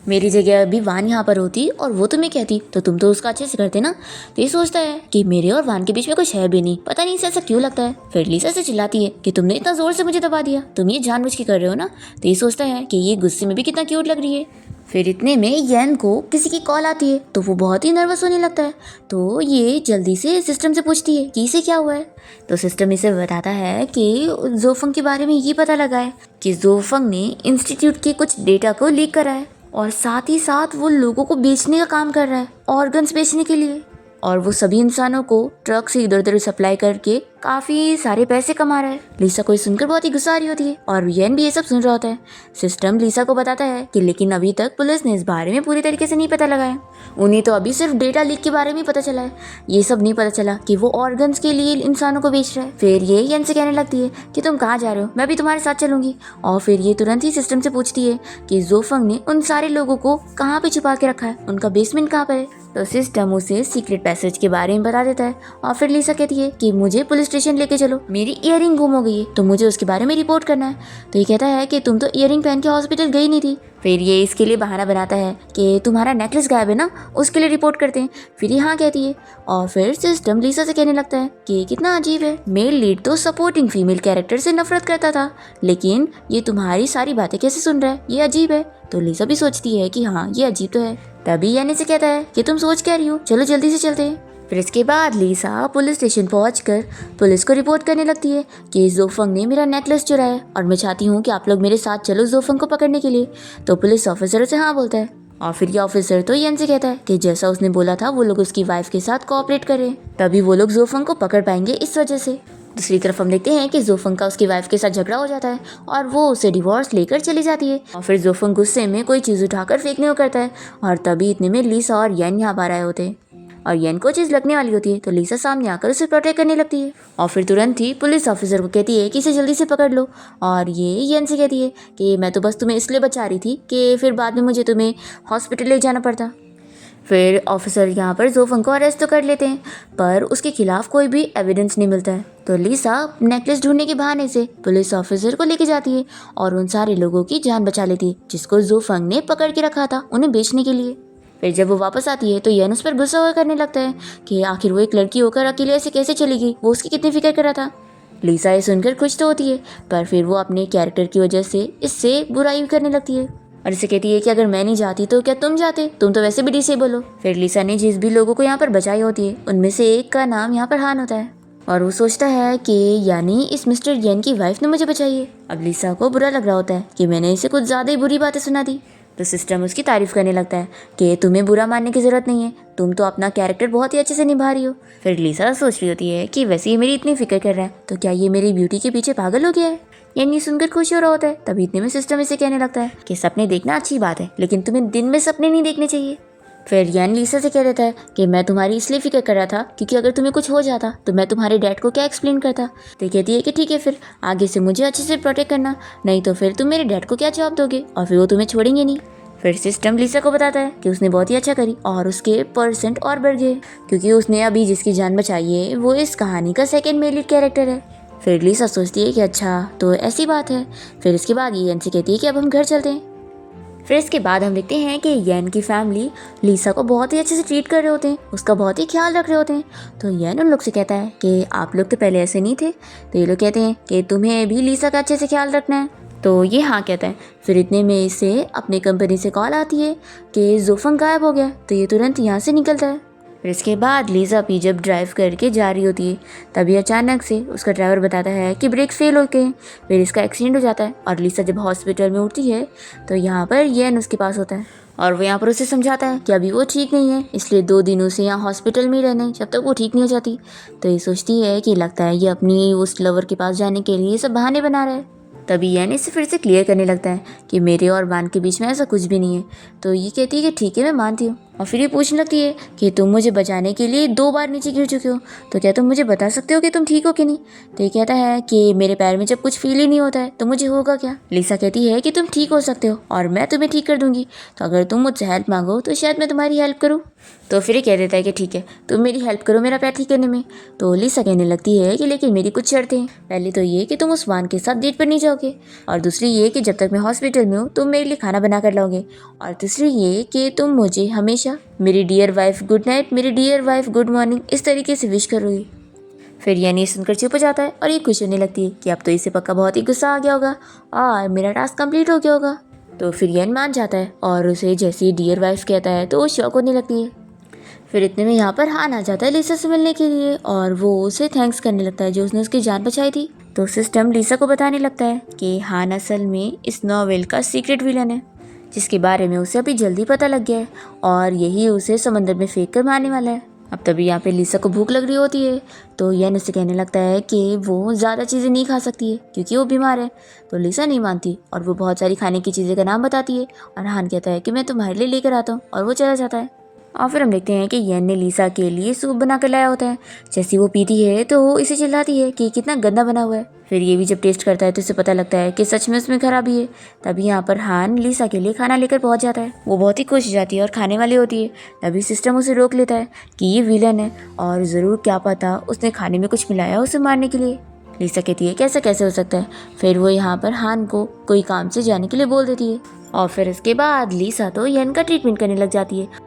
मेरी जगह अभी वान यहाँ पर होती और वो तुम्हें कहती तो तुम तो उसका अच्छे से करते ना। तो ये सोचता है कि मेरे और वान के बीच में कुछ है भी नहीं, पता नहीं इसे ऐसा क्यों लगता है। फिर लिसा से चिल्लाती है कि तुमने इतना ज़ोर से मुझे दबा दिया, तुम ये जानबूझ के कर रहे हो ना। तो ये सोचता है कि ये गुस्से में भी कितना क्यूट लग रही है। फिर इतने में येन को किसी की कॉल आती है तो वो बहुत ही नर्वस होने लगता है। तो ये जल्दी से सिस्टम से पूछती है कि इसे क्या हुआ है। तो सिस्टम इसे बताता है कि जोफंग के बारे में ये पता लगा है कि जोफंग ने इंस्टीट्यूट के कुछ डेटा को लीक करा है और साथ ही साथ वो लोगों को बेचने का काम कर रहा है, ऑर्गन्स बेचने के लिए। और वो सभी इंसानों को ट्रक से इधर उधर सप्लाई करके काफ़ी सारे पैसे कमा रहा है। लिसा को ये सुनकर बहुत ही गुस्सा आ रही होती है और येन भी ये सब सुन रहा होता है। सिस्टम लिसा को बताता है कि लेकिन अभी तक पुलिस ने इस बारे में पूरी तरीके से नहीं पता लगाया। उन्हें तो अभी सिर्फ डेटा लीक के बारे में पता चला है, ये सब नहीं पता चला कि वो ऑर्गन्स के लिए इंसानों को बेच रहा है। फिर ये येन से कहने लगती है कि तुम कहाँ जा रहे हो, मैं भी तुम्हारे साथ चलूंगी। और फिर ये तुरंत ही सिस्टम से पूछती है कि जोफंग ने उन सारे लोगों को कहाँ पे छुपा के रखा है, उनका बेसमेंट कहाँ पर है। तो सिस्टम उसे सीक्रेट पैसेज के बारे में बता देता है और फिर लिसा कहती है कि मुझे पुलिस स्टेशन लेके चलो, मेरी इयररिंग गुम हो गई है तो मुझे उसके बारे में रिपोर्ट करना है। तो ये कहता है कि तुम तो इयररिंग पहन के हॉस्पिटल गई नहीं थी। फिर ये इसके लिए बहाना बनाता है कि तुम्हारा नेकलेस गायब है ना, उसके लिए रिपोर्ट करते हैं। फिर ये हाँ कहती है और फिर सिस्टम लिसा से कहने लगता है कि कितना अजीब है, मेल लीड तो सपोर्टिंग फीमेल कैरेक्टर से नफरत करता था, लेकिन ये तुम्हारी सारी बातें कैसे सुन रहा है, ये अजीब है। तो लिसा भी सोचती है कि हाँ ये अजीब तो है। तभी यानी से कहता है कि तुम सोच क्या रही हो, चलो जल्दी से चलते हैं। फिर इसके बाद लिसा पुलिस स्टेशन पहुंचकर पुलिस को रिपोर्ट करने लगती है कि जोफंग ने मेरा नेकलेस चुराया है और मैं चाहती हूँ कि आप लोग मेरे साथ चलो जोफंग को पकड़ने के लिए। तो पुलिस ऑफिसर से हाँ बोलता है और फिर ये ऑफिसर तो येन से कहता है कि जैसा उसने बोला था वो लोग उसकी वाइफ के साथ कोऑपरेट करें, तभी वो लोग जोफंग को पकड़ पाएंगे इस वजह से। दूसरी तरफ हम देखते हैं कि जोफंग का उसकी वाइफ के साथ झगड़ा हो जाता है और वो उसे डिवोर्स लेकर चली जाती है। और फिर जोफंग गुस्से में कोई चीज़ उठाकर फेंकने को करता है और तभी इतने में लिसा और येन यहाँ पर आए होते हैं और येन को चीज़ लगने वाली होती है। तो लिसा सामने आकर उसे प्रोटेक्ट करने लगती है और फिर तुरंत ही पुलिस ऑफिसर को कहती है कि इसे जल्दी से पकड़ लो। और ये येन से कहती है कि मैं तो बस तुम्हें इसलिए बचा रही थी कि फिर बाद में मुझे तुम्हें हॉस्पिटल ले जाना पड़ता। फिर ऑफिसर यहाँ पर जोफंग को अरेस्ट तो कर लेते हैं पर उसके खिलाफ कोई भी एविडेंस नहीं मिलता है। तो लिसा नेकलेस ढूंढने के बहाने से पुलिस ऑफिसर को लेके जाती है और उन सारे लोगों की जान बचा लेती है जिसको जोफंग ने पकड़ के रखा था उन्हें बेचने के लिए। फिर जब वो वापस आती है तो येन उस पर गुस्सा हुआ करने लगता है कि आखिर वो एक लड़की होकर अकेले ऐसे कैसे चली गई, वो उसकी कितनी फिक्र कर रहा था। लिसा ये सुनकर खुश तो होती है पर फिर वो अपने कैरेक्टर की वजह से इससे बुराई करने लगती है और इसे कहती है कि अगर मैं नहीं जाती तो क्या तुम जाते, तुम तो वैसे भी डिसेबल हो। फिर लिसा ने जिस भी लोगों को यहाँ पर बचाई होती है उनमें से एक का नाम यहाँ पर हान होता है और वो सोचता है कि यानी इस मिस्टर येन की वाइफ ने मुझे बचाई है। अब लिसा को बुरा लग रहा होता है कि मैंने इसे कुछ ज़्यादा ही बुरी बातें सुना दी। तो सिस्टम उसकी तारीफ करने लगता है कि तुम्हें बुरा मानने की ज़रूरत नहीं है, तुम तो अपना कैरेक्टर बहुत ही अच्छे से निभा रही हो। फिर लिसा सोच रही होती है कि वैसे ये मेरी इतनी फिक्र कर रहा है तो क्या ये मेरी ब्यूटी के पीछे पागल हो गया है। यानी सुनकर खुश हो रहा होता है। तभी इतने में सिस्टम इसे कहने लगता है कि सपने देखना अच्छी बात है लेकिन तुम्हें दिन में सपने नहीं देखने चाहिए। फिर यान लिसा से कह देता है कि मैं तुम्हारी इसलिए फिक्र कर रहा था क्योंकि अगर तुम्हें कुछ हो जाता तो मैं तुम्हारे डैड को क्या एक्सप्लेन करता। तो कहती है कि ठीक है, फिर आगे से मुझे अच्छे से प्रोटेक्ट करना, नहीं तो फिर तुम मेरे डैड को क्या जवाब दोगे और फिर वो तुम्हें छोड़ेंगे नहीं। फिर सिस्टम लिसा को बताता है कि उसने बहुत ही अच्छा करी और उसके परसेंट और बढ़ गए क्योंकि उसने अभी जिसकी जान बचाई है वो इस कहानी का सेकेंड मेल लीड कैरेक्टर है। फिर लिसा सोचती है कि अच्छा तो ऐसी बात है। फिर इसके बाद ये येन से कहती है कि अब हम घर चलते हैं। फिर इसके बाद हम देखते हैं कि येन की फैमिली लिसा को बहुत ही अच्छे से ट्रीट कर रहे होते हैं, उसका बहुत ही ख्याल रख रहे होते हैं। तो येन उन लोग से कहता है कि आप लोग तो पहले ऐसे नहीं थे। तो ये लोग कहते हैं कि तुम्हें भी लिसा का अच्छे से ख्याल रखना है। तो ये हाँ कहता है। फिर इतने में इसे अपनी कंपनी से कॉल आती है कि जोफंग गायब हो गया। तो ये तुरंत यहाँ से निकलता है। फिर इसके बाद लिसा भी जब ड्राइव करके जा रही होती है तभी अचानक से उसका ड्राइवर बताता है कि ब्रेक फेल हो गए। फिर इसका एक्सीडेंट हो जाता है और लिसा जब हॉस्पिटल में उठती है तो यहाँ पर येन उसके पास होता है और वो यहाँ पर उसे समझाता है कि अभी वो ठीक नहीं है, इसलिए 2 दिन उसे यहाँ हॉस्पिटल में ही रहना है जब तक वो ठीक नहीं हो जाती। तो ये सोचती है कि लगता है ये अपनी उस लवर के पास जाने के लिए सब बहाने बना रहा है। तभी येन इसे फिर से क्लियर करने लगता है कि मेरे और वान के बीच में ऐसा कुछ भी नहीं है। तो ये कहती है कि ठीक है मैं मानती हूँ। और फिर ये पूछने लगती है कि तुम मुझे बचाने के लिए 2 बार नीचे गिर चुके हो, तो क्या तुम मुझे बता सकते हो कि तुम ठीक हो कि नहीं। तो ये कहता है कि मेरे पैर में जब कुछ फील ही नहीं होता है तो मुझे होगा क्या। लिसा कहती है कि तुम ठीक हो सकते हो और मैं तुम्हें ठीक कर दूंगी, तो अगर तुम मुझसे हेल्प मांगो तो शायद मैं तुम्हारी हेल्प करूँ। तो फिर ये कह देता है कि ठीक है, तुम मेरी हेल्प करो मेरा पैर ठीक करने में। तो लिसा कहने लगती है कि लेकिन मेरी कुछ शर्तें हैं। पहली तो ये कि तुम उस वान के साथ डेट पर नहीं जाओगे, और दूसरी ये कि जब तक मैं हॉस्पिटल में हूँ तुम मेरे लिए खाना बना कर लाओगे, और तीसरी ये कि तुम मुझे हमेशा मेरी डियर वाइफ गुड नाइट, मेरी डियर वाइफ गुड मॉर्निंग इस तरीके से विश करोगी। फिर यानी सुनकर चुप हो जाता है और ये खुश होने लगती है कि अब तो इसे पक्का बहुत ही गुस्सा आ गया होगा और मेरा टास्क कंप्लीट हो गया होगा। तो फिर यन मान जाता है और उसे जैसे ही डियर वाइफ कहता है तो वो शॉक होने लगती है। फिर इतने में यहाँ पर हान आ जाता है लिसा से मिलने के लिए और वो उसे थैंक्स करने लगता है जो उसने उसकी जान बचाई थी। तो सिस्टम लिसा को बताने लगता है कि हान असल में इस नॉवेल का सीक्रेट विलन है, जिसके बारे में उसे अभी जल्दी पता लग गया है और यही उसे समंदर में फेंक कर मारने वाला है। अब तभी यहाँ पे लिसा को भूख लग रही होती है, तो यन उसे कहने लगता है कि वो ज़्यादा चीज़ें नहीं खा सकती है क्योंकि वो बीमार है। तो लिसा नहीं मानती और वो बहुत सारी खाने की चीज़ें का नाम बताती है और हान कहता है कि मैं तुम्हारे लिए लेकर आता हूँ और वो चला जाता है। और फिर हम देखते हैं कि यन ने लिसा के लिए सूप बना कर लाया होता है। जैसे वो पीती है तो वो इसे चिल्लाती है कि कितना गंदा बना हुआ है। फिर ये भी जब टेस्ट करता है तो उसे पता लगता है कि सच में उसमें खराबी है। तभी यहाँ पर हान लिसा के लिए खाना लेकर पहुँच जाता है। वो बहुत ही खुश हो जाती है और खाने वाली होती है। तभी सिस्टम उसे रोक लेता है कि ये विलन है और ज़रूर क्या पता उसने खाने में कुछ मिलाया उसे मारने के लिए। लिसा कहती है कैसा कैसे हो सकता है। फिर वो यहाँ पर हान को कोई काम से जाने के लिए बोल देती है और फिर इसके बाद लिसा तो यन का ट्रीटमेंट करने लग जाती है।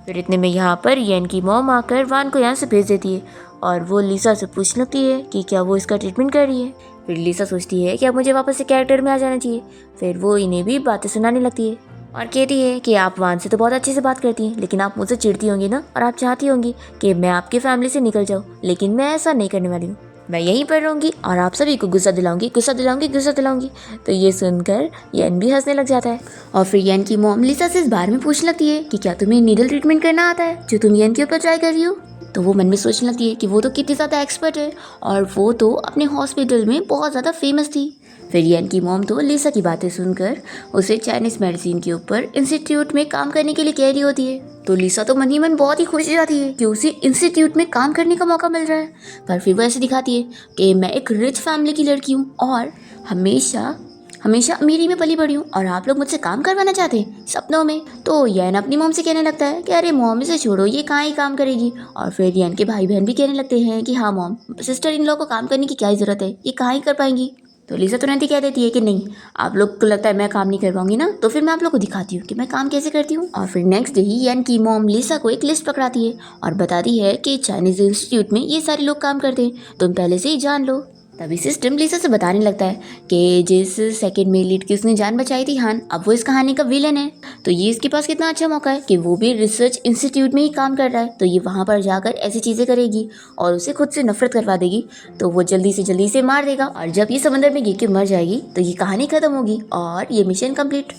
फिर इतने में यहाँ पर यन की मॉम आकर वान को यहाँ से भेज देती है और वो लिसा से पूछने लगती है कि क्या वो इसका ट्रीटमेंट कर रही है। फिर लिसा सोचती है कि अब मुझे वापस से कैरेक्टर में आ जाना चाहिए। फिर वो इन्हें भी बातें सुनाने लगती है और कहती है कि आप वान से तो बहुत अच्छे से बात करती हैं, लेकिन आप मुझसे चिढ़ती होंगी ना और आप चाहती होंगी कि मैं आपकी फैमिली से निकल जाऊँ, लेकिन मैं ऐसा नहीं करने वाली हूँ। मैं यहीं पर रहूँगी और आप सभी को गुस्सा दिलाऊंगी गुस्सा दिलाऊंगी गुस्सा दिलाऊंगी। तो ये सुनकर यन भी हंसने लग जाता है और फिर यन की मॉम लिसा से इस बारे में पूछने लगती है कि क्या तुम्हें नीडल ट्रीटमेंट करना आता है जो तुम यन के ऊपर ट्राई कर रही हो। तो वो मन में सोचने लगती है कि वो तो कितनी ज़्यादा एक्सपर्ट है और वो तो अपने हॉस्पिटल में बहुत ज़्यादा फेमस थी। फिर यन की मॉम तो लिसा की बातें सुनकर उसे चाइनीज़ मेडिसिन के ऊपर इंस्टीट्यूट में काम करने के लिए कह रही होती है। तो लिसा तो मन ही मन बहुत ही खुश हो जाती है कि उसे इंस्टीट्यूट में काम करने का मौका मिल रहा है। पर फिर वो ऐसे दिखाती है कि मैं एक रिच फैमिली की लड़की हूँ और हमेशा हमेशा अमीरी में पली बड़ी हूँ और आप लोग मुझसे काम करवाना चाहते हैं सपनों में। तो यन अपनी मॉम से कहने लगता है कि अरे मॉम इसे छोड़ो, ये कहाँ ही काम करेगी। और फिर यन के भाई बहन भी कहने लगते हैं कि हाँ मॉम, सिस्टर इन लोग को काम करने की क्या ज़रूरत है, ये कहाँ ही कर पाएंगी। तो लिसा तुरंत ही कह देती है कि नहीं, आप लोग को लगता है मैं काम नहीं कर पाऊंगी ना, तो फिर मैं आप लोग को दिखाती हूँ कि मैं काम कैसे करती हूँ। और फिर नेक्स्ट डे ही यन की मॉम लिसा को एक लिस्ट पकड़ाती है और बताती है कि चाइनीज़ इंस्टीट्यूट में ये सारे लोग काम करते हैं, तुम पहले से ही जान लो। तभी सिस्टम लिसा से बताने लगता है कि जिस सेकंड में लीड की उसने जान बचाई थी हान, अब वो इस कहानी का विलन है। तो ये इसके पास कितना अच्छा मौका है कि वो भी रिसर्च इंस्टीट्यूट में ही काम कर रहा है, तो ये वहाँ पर जाकर ऐसी चीज़ें करेगी और उसे खुद से नफरत करवा देगी। तो वो जल्दी से जल्दी इसे मार देगा और जब ये समंदर में गिर के मर जाएगी तो ये कहानी खत्म होगी और ये मिशन कंप्लीट।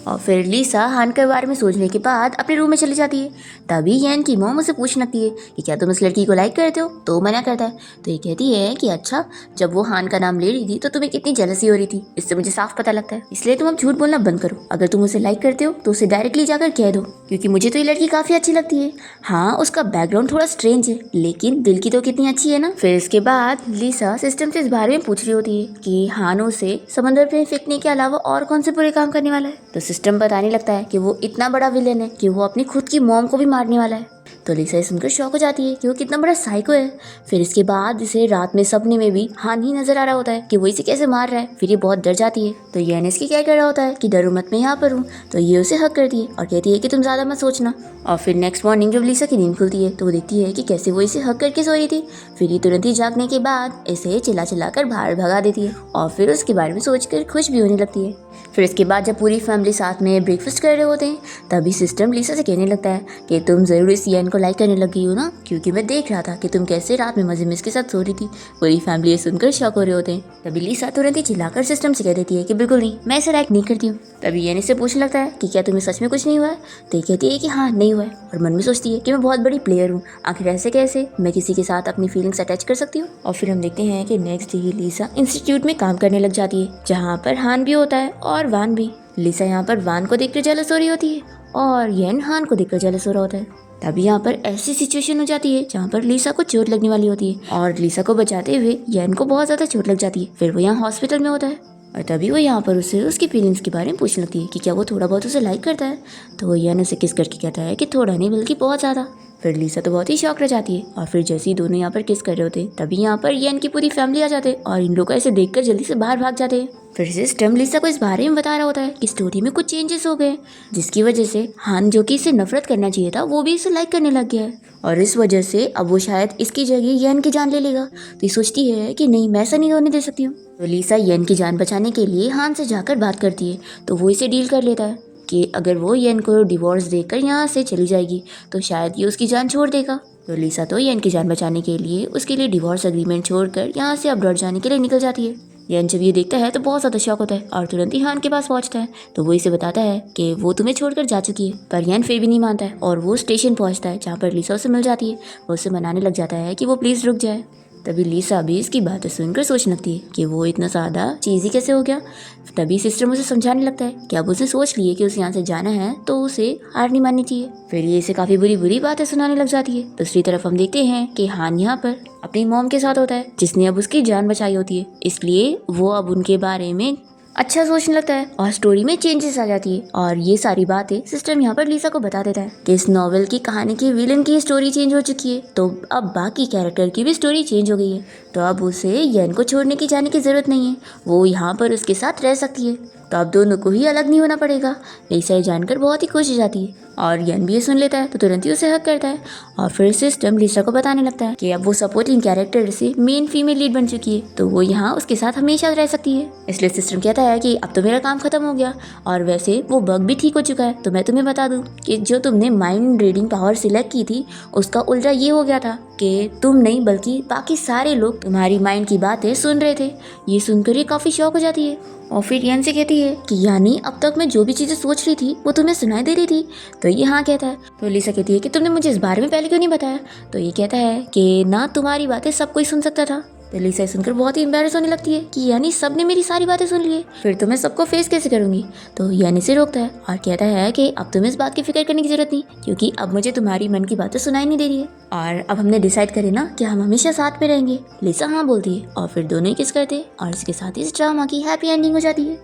और फिर लिसा हान के बारे में सोचने के बाद अपने रूम में चली जाती है। तभी यन की मॉम उसे पूछने लगती है कि क्या तुम इस लड़की को लाइक करते हो, तो वो मना करता है। तो ये कहती है कि अच्छा, जब वो हान का नाम ले रही थी तो तुम्हें कितनी जेलसी हो रही थी, इससे मुझे साफ पता लगता है, इसलिए तुम अब झूठ बोलना बंद करो। अगर तुम उसे लाइक करते हो तो उसे डायरेक्टली जाकर कह दो, क्योंकि मुझे तो ये लड़की काफ़ी अच्छी लगती है। हाँ, उसका बैकग्राउंड थोड़ा स्ट्रेंज है लेकिन दिल की तो कितनी अच्छी है ना। फिर इसके बाद लिसा सिस्टम से इस बारे में पूछ रही होती है कि हान उसे समंदर में फेंकने के अलावा और कौन से बुरे काम करने वाला है। तो सिस्टम बताने लगता है कि वो इतना बड़ा विलेन है कि वो अपनी खुद की मॉम को भी मारने वाला है। तो लिसा ये सुनकर शॉक हो जाती है कि वो कितना बड़ा साइको है। फिर इसके बाद इसे रात में सपने में भी हान ही नजर आ रहा होता है कि वो इसे कैसे मार रहा है। फिर ये बहुत डर जाती है। तो ये इसकी क्या कर रहा होता है कि डरो मत, मैं यहाँ पर हूँ। तो ये उसे हक करती है और कहती है कि तुम ज़्यादा मत सोचना। और फिर नेक्स्ट मॉर्निंग जब लिसा की नींद खुलती है तो वो देखती है कि कैसे वो इसे हक करके सो रही थी। फिर ये तुरंत ही जागने के बाद इसे चिल्ला चिल्ला कर बाहर भगा देती है और फिर उसके बारे में सोचकर खुश भी होने लगती है। फिर इसके बाद जब पूरी फैमिली साथ में ब्रेकफास्ट कर रहे होते हैं तभी सिस्टम लिसा से कहने लगता है कि तुम ज़रूर इस यन को लाइक करने लग गई हो ना, क्योंकि मैं देख रहा था कि तुम कैसे रात में मजे में इसके साथ सो रही थी। पूरी फैमिली ये सुनकर शॉक हो रहे होते हैं। तभी लिसा तुरंत ही चिल्लाकर सिस्टम से कह देती है कि बिल्कुल नहीं, मैं इसे लाइक नहीं करती हूँ। तभी यन इससे पूछने लगता है कि क्या तुम्हें सच में कुछ नहीं हुआ है। तो ये कहती है कि हाँ, नहीं हुआ है। और मन में सोचती है कि मैं बहुत बड़ी प्लेयर हूँ, आखिर ऐसे कैसे मैं किसी के साथ अपनी फीलिंग्स अटैच कर सकती हूँ। और फिर हम देखते हैं कि नेक्स्ट डे लिसा इंस्टीट्यूट में काम करने लग जाती है, जहाँ पर हान भी होता है और वान भी। लिसा यहाँ पर वान को देखकर जेलस हो रही होती है और येन हान को देखकर जेलस हो रहा होता है। तभी यहाँ पर ऐसी सिचुएशन हो जाती है जहाँ पर लीसा को चोट लगने वाली होती है और लीसा को बचाते हुए येन को बहुत ज्यादा चोट लग जाती है। फिर वो यहाँ हॉस्पिटल में होता है और तभी वो यहाँ पर उसे उसकी फीलिंग्स के बारे में पूछने लगती है कि क्या वो थोड़ा बहुत उसे लाइक करता है। तो येन उसे किस करके कहता है कि थोड़ा नहीं बल्कि बहुत ज्यादा। फिर लीसा तो बहुत ही शॉक रह जाती है और फिर जैसे ही दोनों यहाँ पर किस कर रहे होते तभी यहाँ पर येन की पूरी फैमिली आ जाते और इन लोगों को ऐसे देखकर जल्दी से बाहर भाग जाते हैं। फिर सिस्टम लीसा को इस बारे में बता रहा होता है कि स्टोरी में कुछ चेंजेस हो गए जिसकी वजह से हान जो कि इसे नफरत करना चाहिए था वो भी इसे लाइक करने लग गया है और इस वजह से अब वो शायद इसकी जगह येन की जान ले लेगा। तो ये सोचती है कि नहीं, मैं ऐसा नहीं होने दे सकती हूँ। तो लीसा येन की जान बचाने के लिए हान से जाकर बात करती है तो वो इसे डील कर लेता है कि अगर वो येन को डिवोर्स देकर यहाँ से चली जाएगी तो शायद ये उसकी जान छोड़ देगा। तो लीसा तो येन की जान बचाने के लिए उसके लिए डिवोर्स एग्रीमेंट छोड़कर यहाँ से अब्रॉड जाने के लिए निकल जाती है। येन जब ये देखता है तो बहुत ज़्यादा शॉक होता है और तुरंत ही हान के पास पहुंचता है तो वो इसे बताता है कि वो तुम्हें छोड़कर जा चुकी है। पर येन फिर भी नहीं मानता है और वो स्टेशन पहुंचता है जहाँ पर लीसा उसे मिल जाती है। वो उसे मनाने लग जाता है कि वो प्लीज़ रुक जाए। तभी लीसा भी इसकी बातें सुनकर सोचने लगती है कि वो इतना ज़्यादा चीज़ी कैसे हो गया। तभी सिस्टम उसे समझाने लगता है कि अब उसे सोच लिए कि उसे यहाँ से जाना है तो उसे हार नहीं माननी चाहिए। फिर ये इसे काफ़ी बुरी बुरी बातें सुनाने लग जाती है। दूसरी तरफ हम देखते हैं कि हान यहाँ पर अपनी मॉम के साथ होता है जिसने अब उसकी जान बचाई होती है, इसलिए वो अब उनके बारे में अच्छा सोचने लगता है और स्टोरी में चेंजेस आ जाती है। और ये सारी बातें सिस्टम यहाँ पर लीसा को बता देता है कि इस नॉवेल की कहानी की विलन की स्टोरी चेंज हो चुकी है तो अब बाकी कैरेक्टर की भी स्टोरी चेंज हो गई है। तो अब उसे येन को छोड़ने की जाने की जरूरत नहीं है, वो यहाँ पर उसके साथ रह सकती है। तो अब दोनों को ही अलग नहीं होना पड़ेगा। लीसा ये जानकर बहुत ही खुश हो जाती है और येन भी ये सुन लेता है तो तुरंत ही उसे हक करता है और फिर सिस्टम लीसा को बताने लगता है कि अब वो सपोर्टिंग कैरेक्टर से मेन फीमेल लीड बन चुकी है तो वो यहाँ उसके साथ हमेशा रह सकती है। इसलिए सिस्टम कहता है कि अब तो मेरा काम खत्म हो गया और वैसे वो बग भी ठीक हो चुका है। तो मैं तुम्हें बता दूं कि जो तुमने माइंड रीडिंग पावर सिलेक्ट की थी उसका उल्टा ये हो गया था कि तुम नहीं बल्कि बाकी सारे लोग तुम्हारी माइंड की बातें सुन रहे थे। ये सुनकर ये काफ़ी शॉक हो जाती है और फिर येन से कहती है कि यानी अब तक मैं जो भी चीज़ें सोच रही थी वो तुम्हें सुनाई दे रही थी। तो ये हाँ कहता है। तो लीसा कहती है कि तुमने मुझे इस बारे में पहले क्यों नहीं बताया। तो ये कहता है कि ना तुम्हारी बातें सब कोई सुन सकता था। तो लीसा सुनकर बहुत ही एम्बैरेस होने लगती है कि यानी सबने मेरी सारी बातें सुन ली है, फिर तो मैं सबको फेस कैसे करूंगी। तो यानी से रोकता है और कहता है कि अब तुम्हें इस बात की फिक्र करने की जरूरत नहीं क्योंकि अब मुझे तुम्हारी मन की बातें सुनाई नहीं दे रही है और अब हमने डिसाइड करे ना कि हम हमेशा साथ में रहेंगे। लीसा हाँ बोलती है और फिर दोनों ही किस करते हैं और इसके साथ ही इस ड्रामा की हैप्पी एंडिंग हो जाती है।